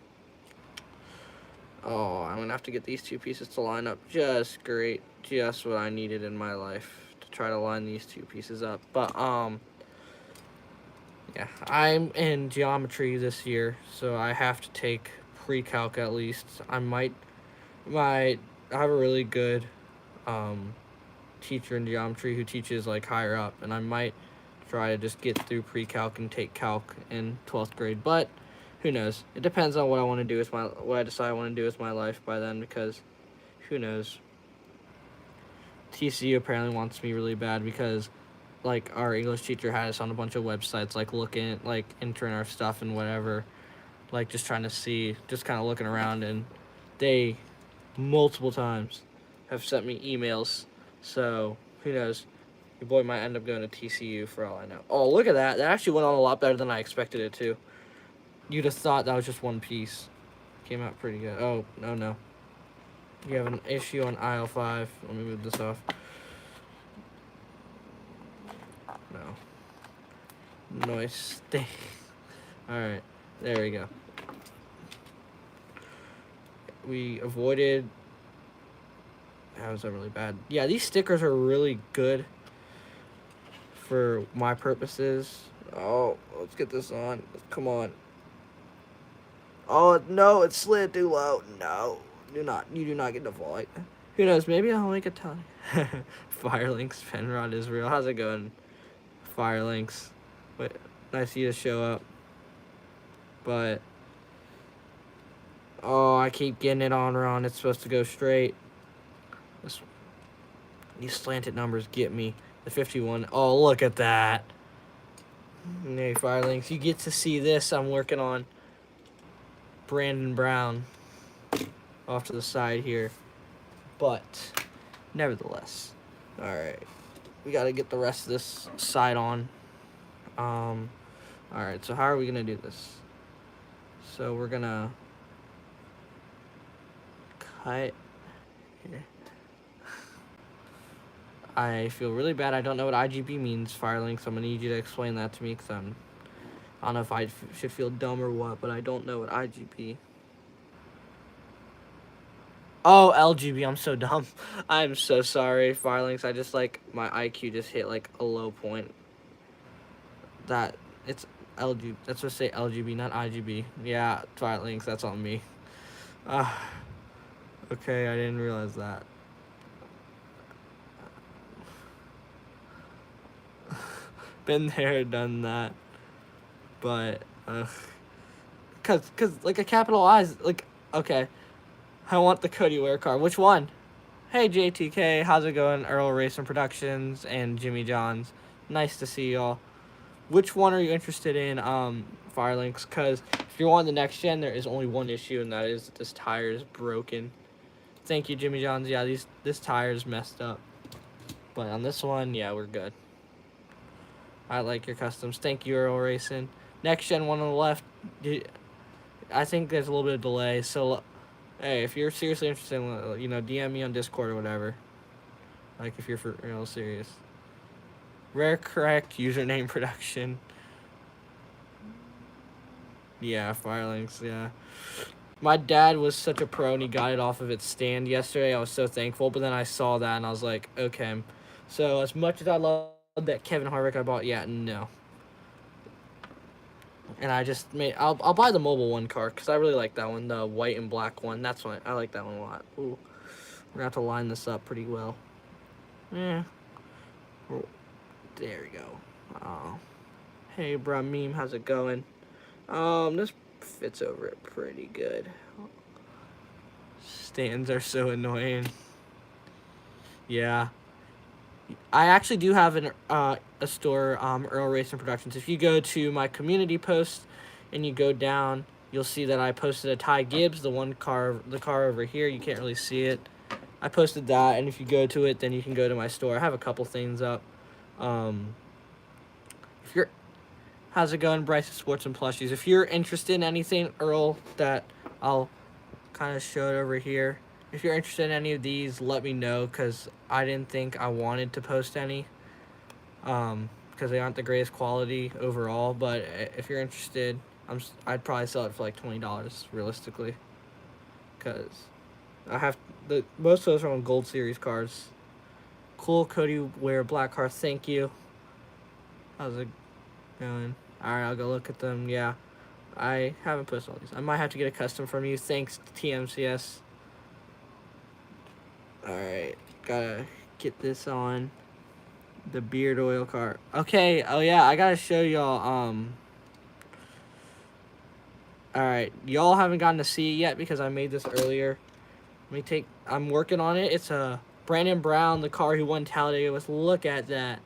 I'm gonna have to get these two pieces to line up just great. Just what I needed in my life to try to line these two pieces up. But yeah, I'm in geometry this year, so I have to take pre-calc at least. I have a really good teacher in geometry who teaches like higher up, and I might try to just get through pre-calc and take calc in 12th grade. But who knows? It depends on what I want to do with what I decide I want to do with my life by then, because who knows? TCU apparently wants me really bad because like our English teacher had us on a bunch of websites, like looking, like entering our stuff and whatever, like just trying to see, just kind of looking around, and they multiple times have sent me emails. So who knows? Your boy might end up going to TCU for all I know. Oh, look at that! That actually went on a lot better than I expected it to. You'd have thought that was just one piece. Came out pretty good. Oh, no. You have an issue on aisle 5. Let me move this off. No. Noise. Alright. There we go. We avoided... How was that really bad? Yeah, these stickers are really good for my purposes. Oh, let's get this on. Come on. Oh, no, it slid too low. No. You do not get to fall like that. Who knows? Maybe I'll make a ton. Firelinks, Penrod Israel. How's it going? Firelinks. Wait, nice of you to show up. But oh, I keep getting it on wrong. It's supposed to go straight. These slanted numbers get me. The 51. Oh, look at that. Hey, Firelinks, you get to see this. I'm working on Brandon Brown off to the side here. But nevertheless, all right, we got to get the rest of this side on. All right, so how are we gonna do this? So we're gonna cut here. I feel really bad. I don't know what IGB means, Firelink, so I'm gonna need you to explain that to me, because I don't know if I should feel dumb or what, but I don't know what IGB. Oh, LGB, I'm so dumb. I'm so sorry, Firelinks. I just, like, my IQ just hit, like, a low point. That, it's LG, that's what I say, LGB, not IGB. Yeah, Firelinks, that's on me. Okay, I didn't realize that. Been there, done that. But, cause, like, a capital I is, like, okay. I want the Cody Ware car. Which one? Hey, JTK, how's it going? Earl Racing Productions and Jimmy Johns. Nice to see y'all. Which one are you interested in, Firelinks? Because if you're on the next gen, there is only one issue, and that is that this tire is broken. Thank you, Jimmy Johns. Yeah, this tire is messed up. But on this one, yeah, we're good. I like your customs. Thank you, Earl Racing. Next gen one on the left. I think there's a little bit of delay, so hey, if you're seriously interested in, you know, DM me on Discord or whatever. Like, if you're for real serious. Rare correct username production. Yeah, Firelinks, yeah. My dad was such a pro, and he got it off of its stand yesterday. I was so thankful, but then I saw that, and I was like, okay. So, as much as I love that Kevin Harvick I bought, yeah, no. And I just made, I'll buy the mobile one car, because I really like that one, the white and black one. That's one, I like that one a lot. Ooh, we're going to have to line this up pretty well. Yeah. Oh, there we go. Oh. Hey, bruh, meme, how's it going? This fits over it pretty good. Stands are so annoying. Yeah. I actually do have a store, Earl Racing Productions. If you go to my community post and you go down, you'll see that I posted a Ty Gibbs, the car over here. You can't really see it. I posted that, and if you go to it, then you can go to my store. I have a couple things up. If you're, how's it going, Bryce? Sports and Plushies. If you're interested in anything, Earl, that I'll kind of show it over here. If you're interested in any of these, let me know, because I didn't think I wanted to post any. Because they aren't the greatest quality overall, but if you're interested, I'd probably sell it for like $20 realistically, because I have most of those are on Gold Series cards. Cool, Cody Ware black car. Thank you. How's it going? All right, I'll go look at them. Yeah, I haven't posted all these. I might have to get a custom from you. Thanks to TMCS. All right, gotta get this on. The beard oil car. Okay, oh yeah, I gotta show y'all, alright, y'all haven't gotten to see it yet because I made this earlier. I'm working on it. It's a Brandon Brown, the car who won Talladega with. Look at that.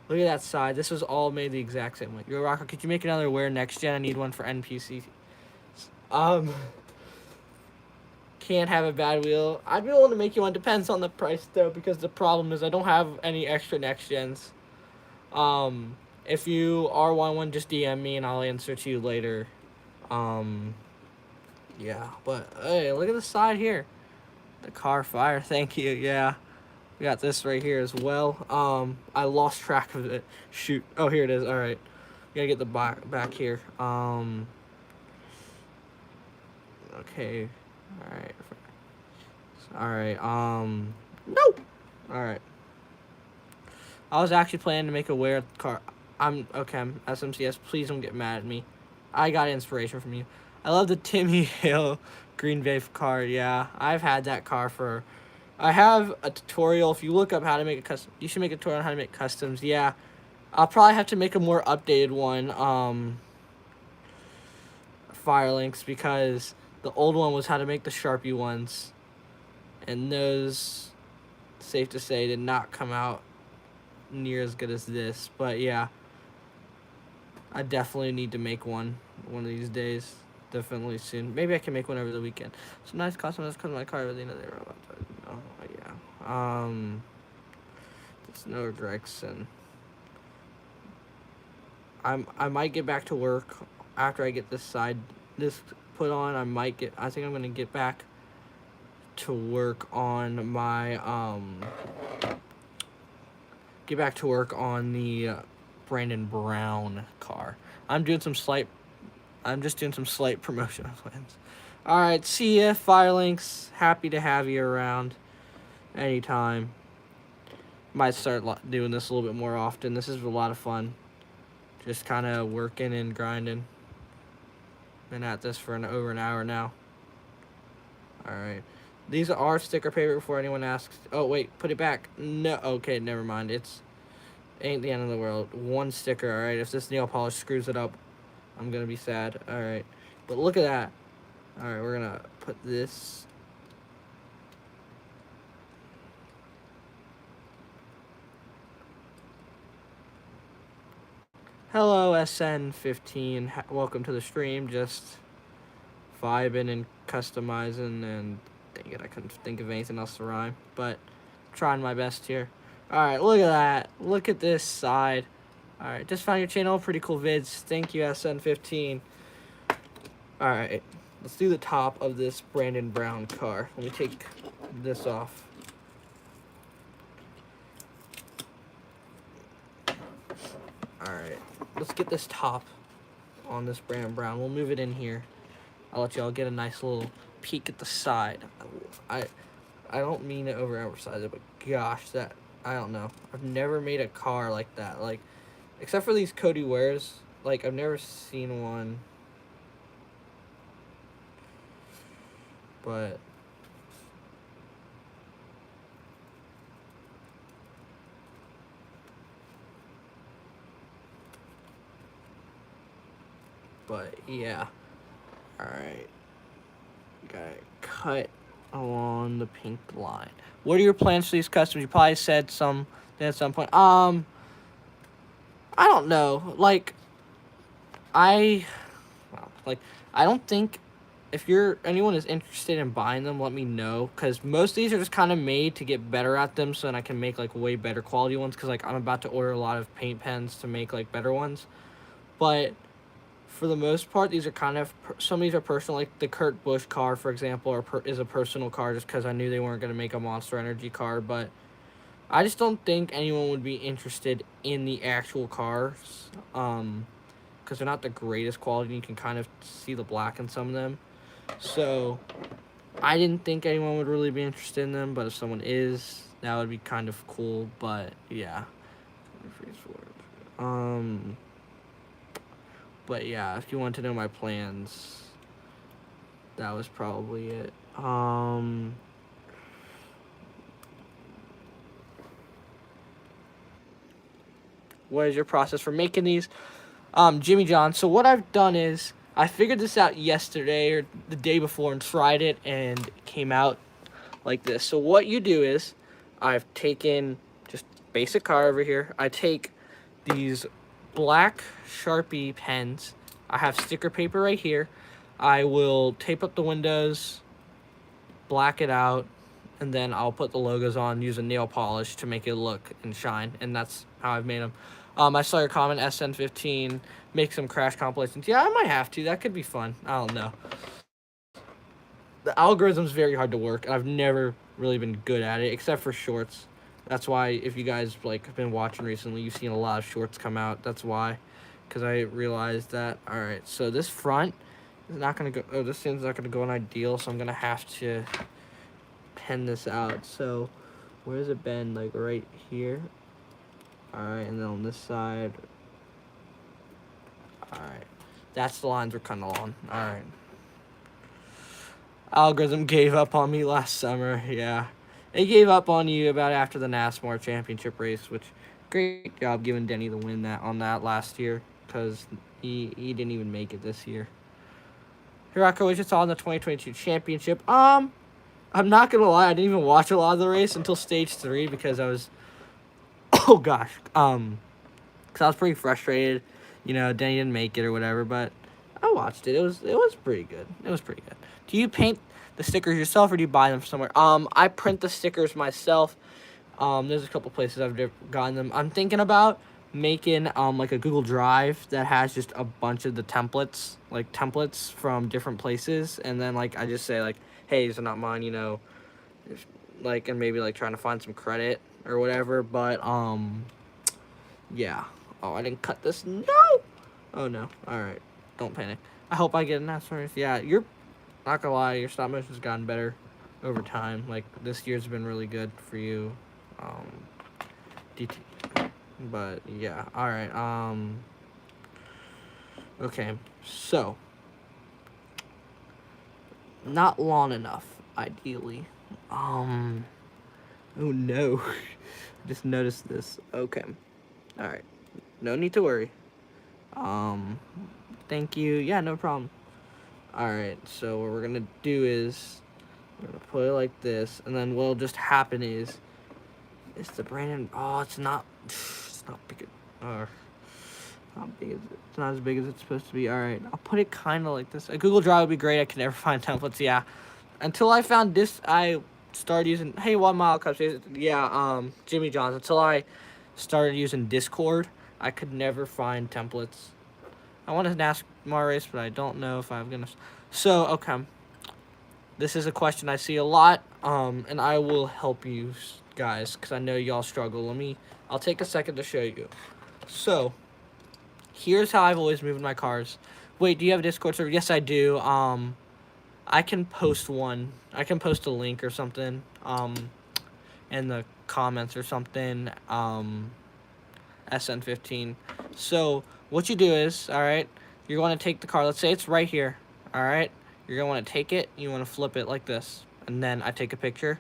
Look at that side. This was all made the exact same way. Yo, Rocco, could you make another Wear Next Gen? I need one for NPC. Can't have a bad wheel. I'd be willing to make you one. Depends on the price, though, because the problem is I don't have any extra Next Gens. If you are one, just DM me and I'll answer to you later. Yeah, but hey, look at the side here. The car fire, thank you. Yeah, we got this right here as well. I lost track of it. Shoot. Oh, here it is. All right, gotta get the back here. Okay. All right. Nope. All right. I was actually planning to make a wear car. Okay, SMCS, please don't get mad at me. I got inspiration from you. I love the Timmy Hill Green Bay car. Yeah, I've had that car for... I have a tutorial. If you look up how to make a custom... You should make a tutorial on how to make customs. Yeah, I'll probably have to make a more updated one. Firelinks, because the old one was how to make the Sharpie ones. And those, safe to say, did not come out near as good as this. But yeah, I definitely need to make one of these days. Definitely soon. Maybe I can make one over the weekend. Some nice customers come to my car, but they know they're about to. Oh yeah. It's no Gregson. I might get back to work after I get this put on. I think I'm gonna get back to work on my the Brandon Brown car. I'm just doing some slight promotional plans. All right, see ya, Firelinks. Happy to have you around anytime. Might start doing this a little bit more often. This is a lot of fun. Just kind of working and grinding. Been at this for over an hour now. All right. These are sticker paper before anyone asks. Oh, wait, put it back. No, okay, never mind. Ain't the end of the world. One sticker, all right? If this nail polish screws it up, I'm going to be sad. All right. But look at that. All right, we're going to put this. Hello, SN15. Welcome to the stream. Just vibing and customizing, and dang it, I couldn't think of anything else to rhyme, but I'm trying my best here. All right, look at that. Look at this side. All right, just found your channel. Pretty cool vids. Thank you, SN15. All right, let's do the top of this Brandon Brown car. Let me take this off. All right, let's get this top on this Brandon Brown. We'll move it in here. I'll let y'all get a nice little peek at the side. I don't mean to overemphasize it, but gosh, I don't know. I've never made a car like that. Like, except for these Cody Wares, like, I've never seen one. But yeah. Alright. Got it cut along the pink line. What are your plans for these customs? You probably said some at some point. I don't know. Like, I don't think if anyone is interested in buying them, let me know, because most of these are just kind of made to get better at them, so then I can make like way better quality ones, because like I'm about to order a lot of paint pens to make like better ones. But for the most part, these are kind of some of these are personal, like the Kurt Busch car, for example, is a personal car, just because I knew they weren't going to make a Monster Energy car. But I just don't think anyone would be interested in the actual cars, because they're not the greatest quality. You can kind of see the black in some of them. So I didn't think anyone would really be interested in them, but if someone is, that would be kind of cool. But yeah. But yeah, if you want to know my plans, that was probably it. What is your process for making these? Jimmy John. So what I've done is I figured this out yesterday or the day before and tried it, and it came out like this. So what you do is I've taken just basic car over here. I take these black Sharpie pens. I have sticker paper right here. I will tape up the windows, black it out, and then I'll put the logos on, use a nail polish to make it look and shine, and that's how I've made them. I saw your comment, SN15, make some crash compilations. Yeah, I might have to. That could be fun. I don't know. The algorithm's very hard to work. I've never really been good at it, except for shorts. That's why, if you guys like have been watching recently, you've seen a lot of shorts come out. That's why, because I realized that. All right, so this front is not gonna go. Oh, this thing's not gonna go on ideal, so I'm gonna have to pen this out. So, where's it been? Like right here. All right, and then on this side. All right, that's the lines we're kind of on. All right. Algorithm gave up on me last summer. Yeah, it gave up on you about after the NASCAR championship race, which great job giving Denny the win on that last year, because he didn't even make it this year. Hirako was just on the 2022 championship. I'm not gonna lie, I didn't even watch a lot of the race until stage 3, because I was oh gosh, because I was pretty frustrated. You know, Denny didn't make it or whatever, but I watched it. It was pretty good. It was pretty good. Do you paint the stickers yourself, or do you buy them from somewhere? I print the stickers myself. There's a couple places I've gotten them. I'm thinking about making like a Google Drive that has just a bunch of the templates from different places, and then like I just say like, hey, these are not mine, you know, like, and maybe like trying to find some credit or whatever. But yeah. Oh, I didn't cut this. No. Oh no. All right. Don't panic. I hope I get an NASCAR. Yeah, you're not gonna lie, your stop motion's gotten better over time. Like, this year's been really good for you. DT. But yeah. All right. Okay. So, not long enough, ideally. Oh no. I just noticed this. Okay. All right. No need to worry. Thank you. Yeah, no problem. Alright, so what we're gonna do is we're gonna put it like this, and then what'll just happen is it's the Brandon. Oh, it's not big. It's not as big as it's supposed to be. Alright, I'll put it kind of like this. A Google Drive would be great. I can never find templates. Yeah, until I found this, I started using. Hey, 1 mile cups. Yeah, Jimmy John's. Until I started using Discord, I could never find templates. I want to NASCAR race, but I don't know if I'm gonna. So, okay. This is a question I see a lot, and I will help you guys, because I know y'all struggle. I'll take a second to show you. So, here's how I've always moved my cars. Wait, do you have a Discord server? Yes, I do. I can post one. I can post a link or something, in the comments or something, SN15. So, what you do is, alright, you're going to take the car. Let's say it's right here, alright? You're going to want to take it, you want to flip it like this. And then I take a picture.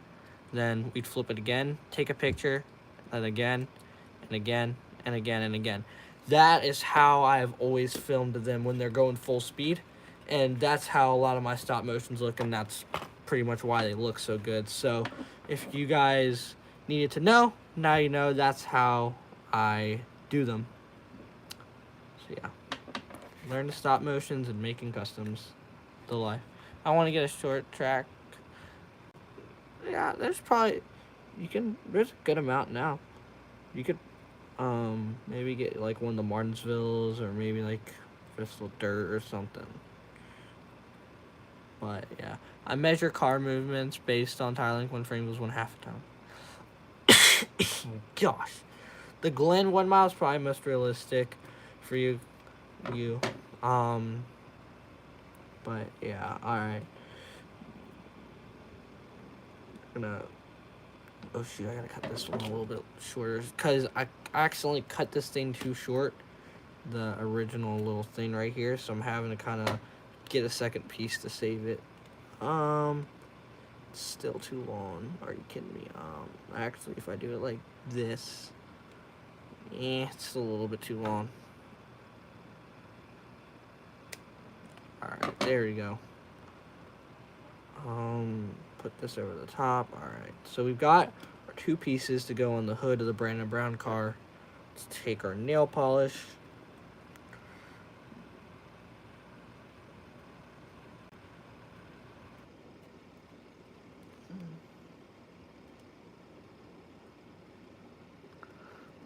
Then we'd flip it again, take a picture, and again, and again, and again, and again. That is how I've always filmed them when they're going full speed. And that's how a lot of my stop motions look, and that's pretty much why they look so good. So if you guys needed to know, now you know that's how I do them. So yeah, learn the stop motions and making customs, the life. I want to get a short track. Yeah, there's probably, there's a good amount now. You could maybe get like one of the Martinsvilles, or maybe like Bristol Dirt or something. But yeah, I measure car movements based on tire length when frame was 1/2 a ton. Gosh, the Glen 1 mile is probably most realistic for you. But yeah, all right. Oh shoot, I gotta cut this one a little bit shorter because I accidentally cut this thing too short, the original little thing right here, so I'm having to kind of get a second piece to save it. Still too long. Are you kidding me? Actually, if I do it like this, it's still a little bit too long. Alright, there we go. Put this over the top. Alright, so we've got our 2 pieces to go on the hood of the Brandon Brown car. Let's take our nail polish.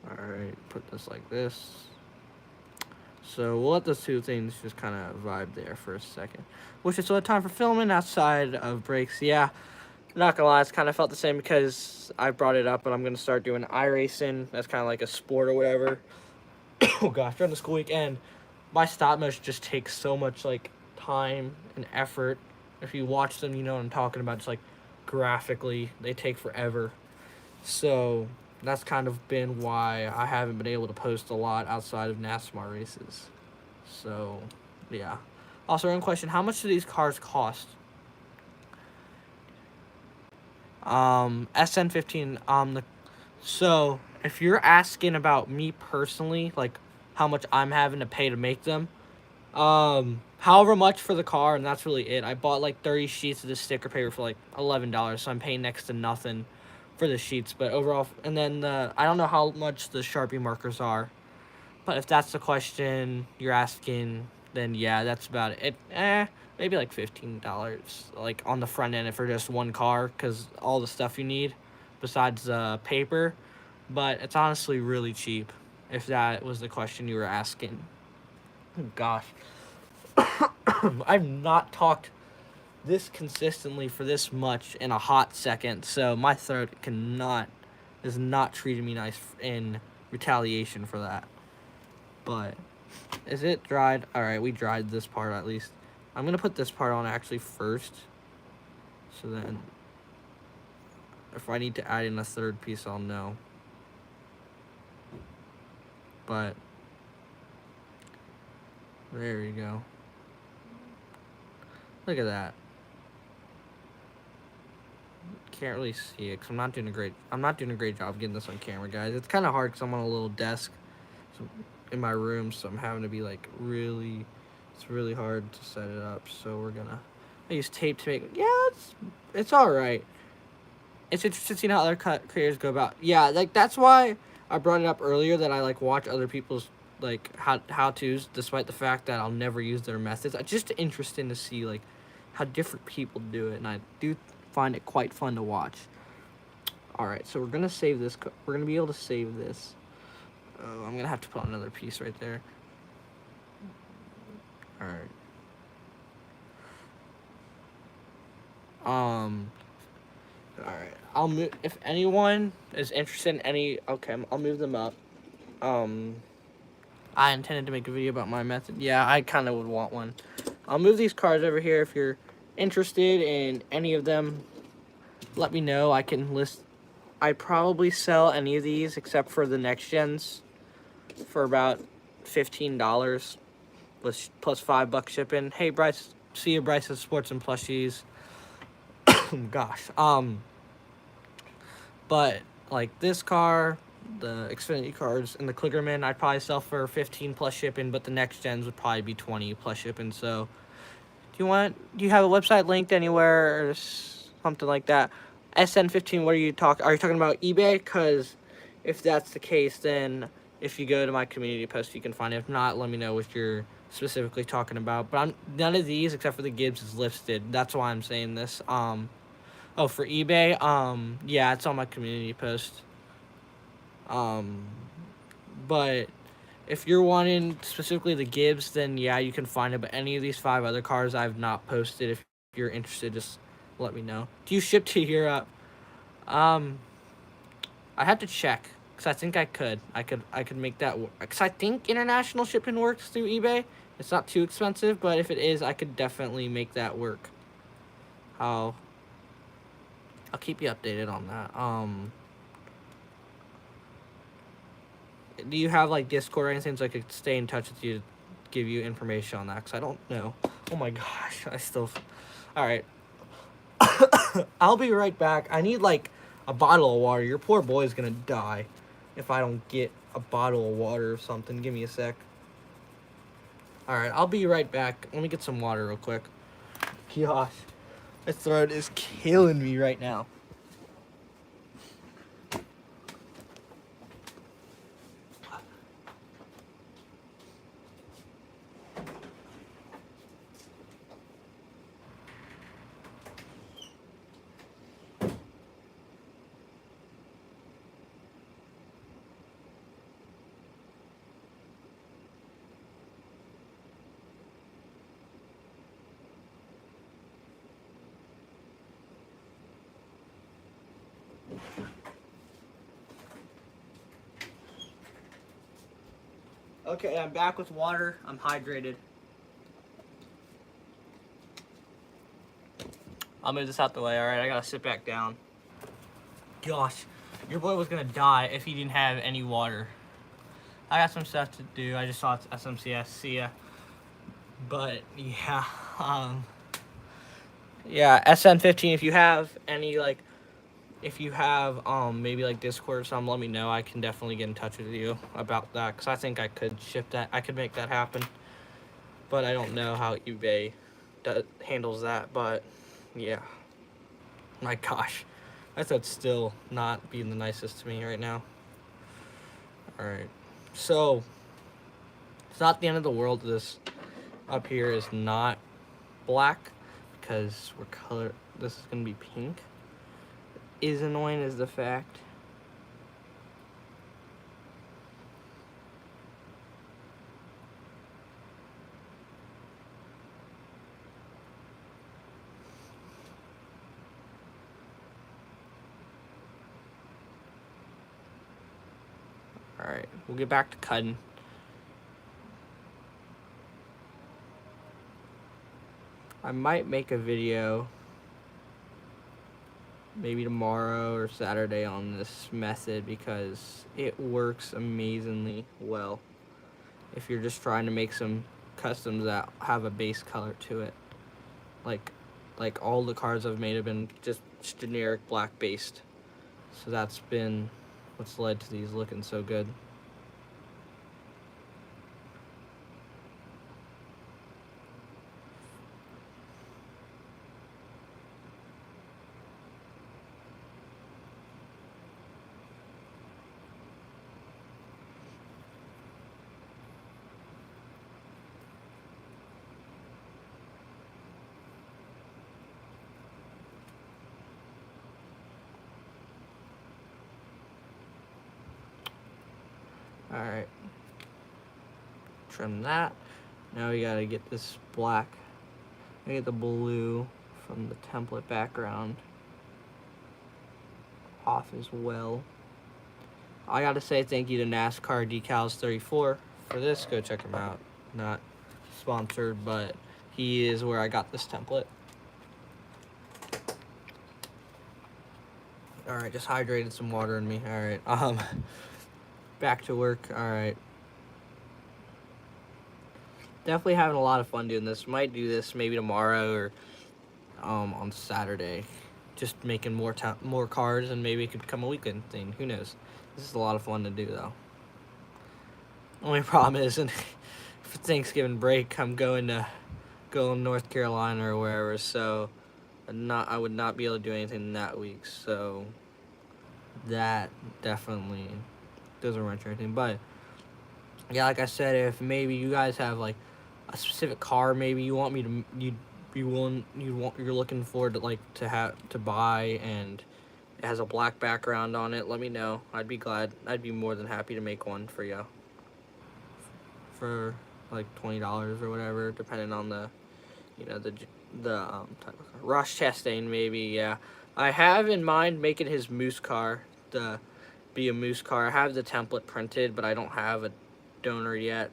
Alright, put this like this. So we'll let those 2 things just kind of vibe there for a second. Which is still time for filming outside of breaks. Yeah, not gonna lie, it's kind of felt the same because I brought it up, but I'm gonna start doing iRacing. That's kind of like a sport or whatever. Oh gosh, during the school weekend, my stop motion just takes so much like time and effort. If you watch them, you know what I'm talking about. Just like graphically, they take forever. So that's kind of been why I haven't been able to post a lot outside of NASCAR races. So yeah. Also, one question: how much do these cars cost? SN15. So if you're asking about me personally, like how much I'm having to pay to make them, however much for the car, and that's really it. I bought like 30 sheets of this sticker paper for like $11, so I'm paying next to nothing for the sheets. But overall, and then I don't know how much the Sharpie markers are, but if that's the question you're asking, then yeah, that's about it. Maybe like $15, like on the front end for just one car, because all the stuff you need besides paper. But it's honestly really cheap, if that was the question you were asking. Oh, gosh. I've not talked this consistently for this much in a hot second, so my throat is not treating me nice in retaliation for that. But is it dried? All right, we dried this part at least. I'm gonna put this part on actually first, so then if I need to add in a third piece, I'll know. But there we go. Look at that. Can't really see it because I'm not doing a great job getting this on camera, guys. It's kind of hard because I'm on a little desk in my room, so I'm having to be like it's really hard to set it up. So I use tape to make. Yeah, it's all right. It's interesting seeing how other creators go about. Yeah, like that's why I brought it up earlier that I like watch other people's like how-tos, despite the fact that I'll never use their methods. It's just interesting to see like how different people do it, and I do find it quite fun to watch. All right, so we're gonna save this. We're gonna be able to save this. I'm gonna have to put on another piece right there. All right. All right. I'll move if anyone is interested in any. Okay, I'll move them up. I intended to make a video about my method. Yeah, I kind of would want one. I'll move these cars over here. If you're interested in any of them, let me know. I can list. I probably sell any of these except for the next gens for about $15 plus $5 shipping. Hey Bryce, see you Bryce at Sports and Plushies. Gosh. But like this car, the Xfinity cars, and the Kligerman, I'd probably sell for 15 plus shipping, but the next gens would probably be 20 plus shipping. So Do you have a website linked anywhere or something like that? SN15, what are you talking about eBay? Because if that's the case, then if you go to my community post, you can find it. If not, let me know what you're specifically talking about. But none of these except for the Gibbs is listed. That's why I'm saying this. Oh, for eBay, yeah, it's on my community post. But if you're wanting specifically the Gibbs, then yeah, you can find it. But any of these 5 other cars I've not posted. If you're interested, just let me know. Do you ship to Europe? I have to check because I think I could make that work. Because I think international shipping works through eBay. It's not too expensive, but if it is, I could definitely make that work. I'll keep you updated on that. Do you have like Discord or anything so I could stay in touch with you to give you information on that? Because I don't know. Oh my gosh, all right. I'll be right back. I need like a bottle of water. Your poor boy's gonna die if I don't get a bottle of water or something. Give me a sec. All right, I'll be right back. Let me get some water real quick. Gosh, my throat is killing me right now. Okay, I'm back with water. I'm hydrated. I'll move this out the way, alright? I gotta sit back down. Gosh, your boy was gonna die if he didn't have any water. I got some stuff to do. I just saw it's SMCS. See ya. But, yeah, yeah, SN15, if you have any, like, maybe like Discord or something, let me know. I can definitely get in touch with you about that because I think I could ship that. I could make that happen, but I don't know how eBay handles that. But yeah, my gosh, that's still not being the nicest to me right now. All right, so it's not the end of the world. This up here is not black because this is gonna be pink. Is annoying is the fact alright, we'll get back to cutting. I might make a video maybe tomorrow or Saturday on this method because it works amazingly well if you're just trying to make some customs that have a base color to it. Like all the cars I've made have been just generic black based, so that's been what's led to these looking so good. Alright, trim that. Now we gotta get this black. I get the blue from the template background off as well. I gotta say thank you to NASCAR Decals 34 for this. Go check him out. Not sponsored, but he is where I got this template. Alright, just hydrated some water in me. Alright, back to work. Alright. Definitely having a lot of fun doing this. Might do this maybe tomorrow or on Saturday. Just making more cars, and maybe it could become a weekend thing. Who knows? This is a lot of fun to do, though. Only problem is, for Thanksgiving break, I'm going to go in North Carolina or wherever, so I would not be able to do anything that week, so that definitely doesn't wrench or anything. But yeah, like I said, if maybe you guys have like a specific car, maybe you want me to, you're looking forward to like to buy, and it has a black background on it, let me know. I'd be more than happy to make one for you for like $20 or whatever, depending on the, type of car. Ross Chastain, maybe, yeah. I have in mind making his moose car be a moose car. I have the template printed, but I don't have a donor yet.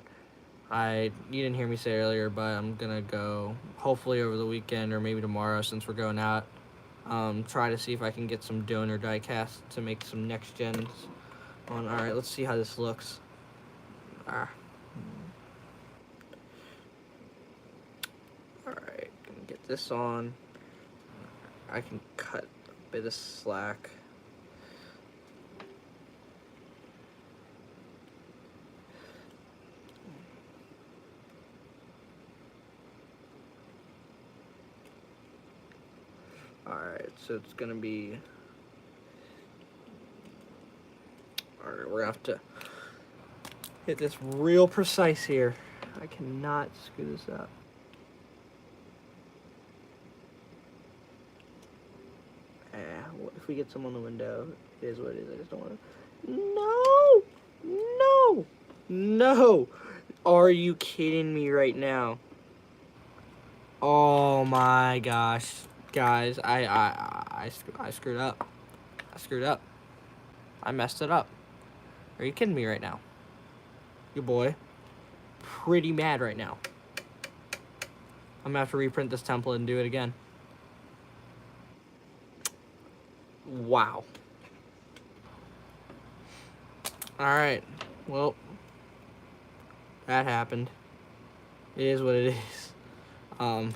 You didn't hear me say earlier, but I'm gonna go hopefully over the weekend or maybe tomorrow, since we're going out. Try to see if I can get some donor diecast to make some next gens on. All right, let's see how this looks. All right, gonna get this on. I can cut a bit of slack. Alright, so it's gonna be... Alright, we're gonna have to hit this real precise here. I cannot screw this up. If we get some on the window, it is what it is. I just don't want to... No! No! Are you kidding me right now? Oh my gosh. Guys, I screwed up. I screwed up. I messed it up. Are you kidding me right now? Your boy. Pretty mad right now. I'm gonna have to reprint this template and do it again. Wow. Alright. Well, that happened. It is what it is. I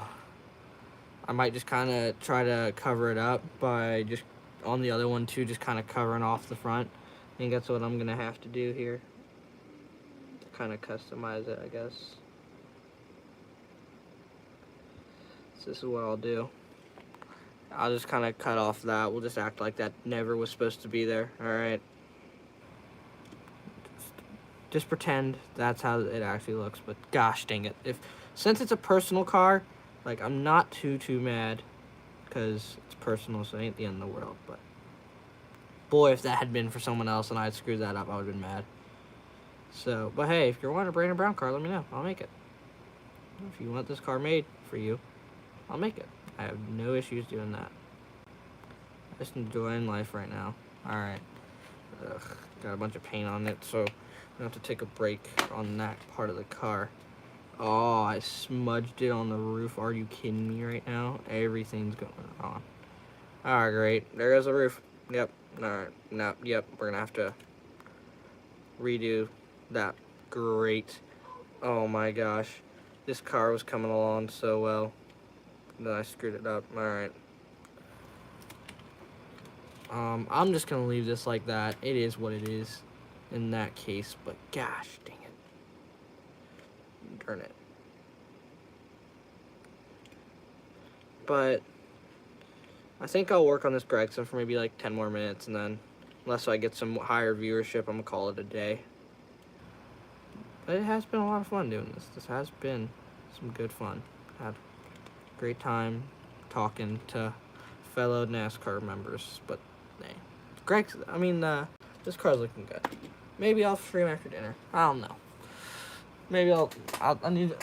might just kind of try to cover it up by just on the other one too, just kind of covering off the front. I think that's what I'm gonna have to do here. Kind of customize it, I guess. So this is what I'll do. I'll just kind of cut off that. We'll just act like that never was supposed to be there. Alright. Just pretend that's how it actually looks. But gosh dang it. Since it's a personal car, like, I'm not too mad. Because it's personal, so it ain't the end of the world. But boy, if that had been for someone else and I had screwed that up, I would have been mad. So, but hey, if you're wanting a Brandon Brown car, let me know. I'll make it. If you want this car made for you, I'll make it. I have no issues doing that. I'm just enjoying life right now. Alright. Got a bunch of paint on it, so I'm gonna have to take a break on that part of the car. Oh, I smudged it on the roof. Are you kidding me right now? Everything's going on. Alright, great. There goes the roof. Yep. Alright. No, yep. We're gonna have to redo that. Great. Oh my gosh. This car was coming along so well. Then I screwed it up. Alright. I'm just gonna leave this like that. It is what it is in that case, but gosh dang it. Darn it. But I think I'll work on this Gregson for maybe like 10 more minutes, and then unless I get some higher viewership, I'm gonna call it a day. But it has been a lot of fun doing this. This has been some good fun. Had a great time talking to fellow NASCAR members, but hey, this car's looking good. Maybe I'll stream after dinner. I don't know. Maybe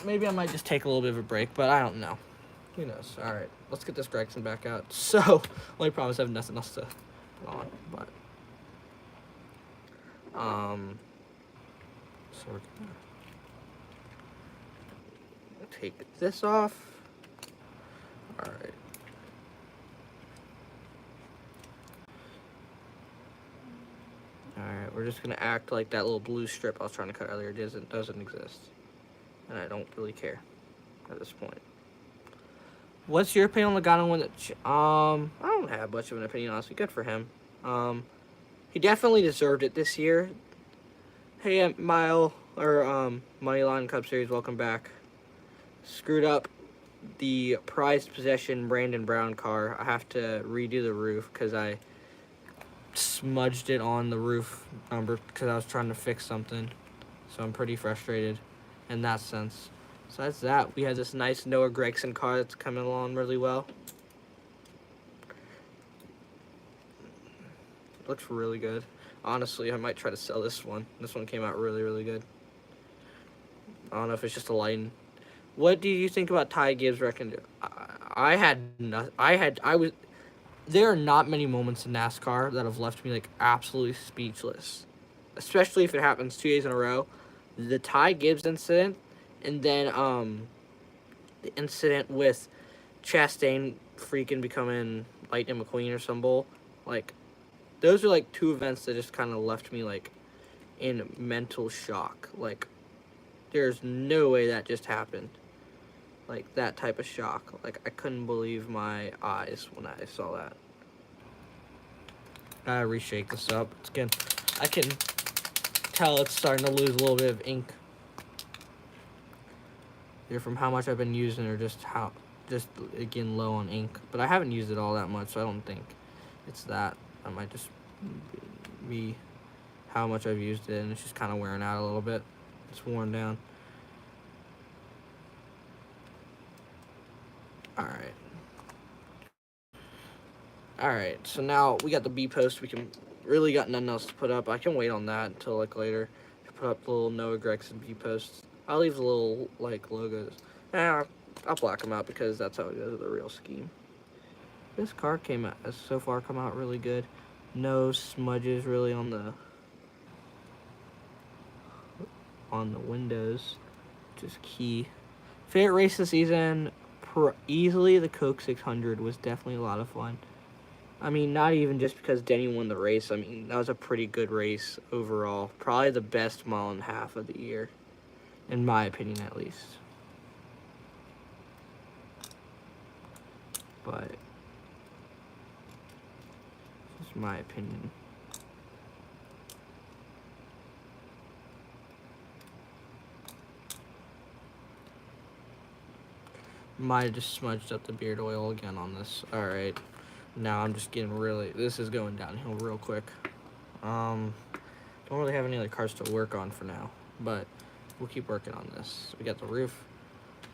maybe I might just take a little bit of a break, but I don't know. Who knows? All right, let's get this Gregson back out. So, only promise I have nothing else to put on, but so we're gonna take this off. All right. Alright, we're just going to act like that little blue strip I was trying to cut earlier doesn't exist. And I don't really care at this point. What's your opinion on Logano when I don't have much of an opinion, honestly. Good for him. He definitely deserved it this year. Hey, Moneyline Cup Series, welcome back. Screwed up the prized possession Brandon Brown car. I have to redo the roof because I smudged it on the roof number because I was trying to fix something. So I'm pretty frustrated in that sense. Besides that, we have this nice Noah Gregson car that's coming along really well. Looks really good. Honestly, I might try to sell this one. This one came out really, really good. I don't know if it's just a lighting. What do you think about Ty Gibbs' record? There are not many moments in NASCAR that have left me like absolutely speechless, especially if it happens 2 days in a row. The Ty Gibbs incident, and then the incident with Chastain freaking becoming Lightning McQueen or some bull. Like, those are like two events that just kind of left me like in mental shock. Like, there's no way that just happened. Like, that type of shock. Like, I couldn't believe my eyes when I saw that. Gotta reshake this up. It's again, I can tell it's starting to lose a little bit of ink. Either from how much I've been using or just again low on ink. But I haven't used it all that much, so I don't think it's that. I might just be how much I've used it, and it's just kind of wearing out a little bit. It's worn down. Alright, so now we got the B post. We can really got nothing else to put up. I can wait on that until like later to put up the little Noah Gregson B posts. I'll leave the little like logos. I'll black them out because that's how it goes with the real scheme. This car has so far come out really good. No smudges really on the windows, which is key. Favorite race this season, easily the Coke 600 was definitely a lot of fun. I mean, not even just because Denny won the race. I mean, that was a pretty good race overall. Probably the best mile and a half of the year, in my opinion, at least. But it's my opinion. Might have just smudged up the beard oil again on this. Alright. Now I'm just getting this is going downhill real quick. Don't really have any other cars to work on for now, but we'll keep working on this. We got the roof.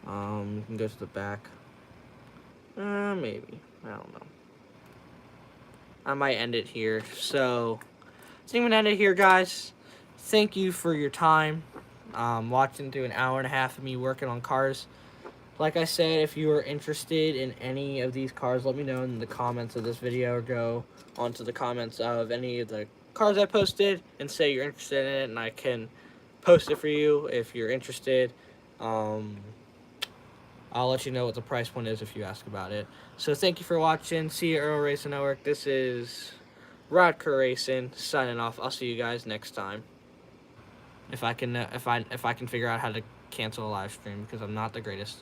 We can go to the back. Maybe. I don't know. I might end it here. So, I'm gonna end it here, guys. Thank you for your time. Watching through an hour and a half of me working on cars. Like I said, if you are interested in any of these cars, let me know in the comments of this video, or go onto the comments of any of the cars I posted and say you're interested in it, and I can post it for you if you're interested. I'll let you know what the price point is if you ask about it. So thank you for watching. See you, Earl Racing Network. This is Rodker Racing signing off. I'll see you guys next time. If I can figure out how to cancel a live stream, because I'm not the greatest.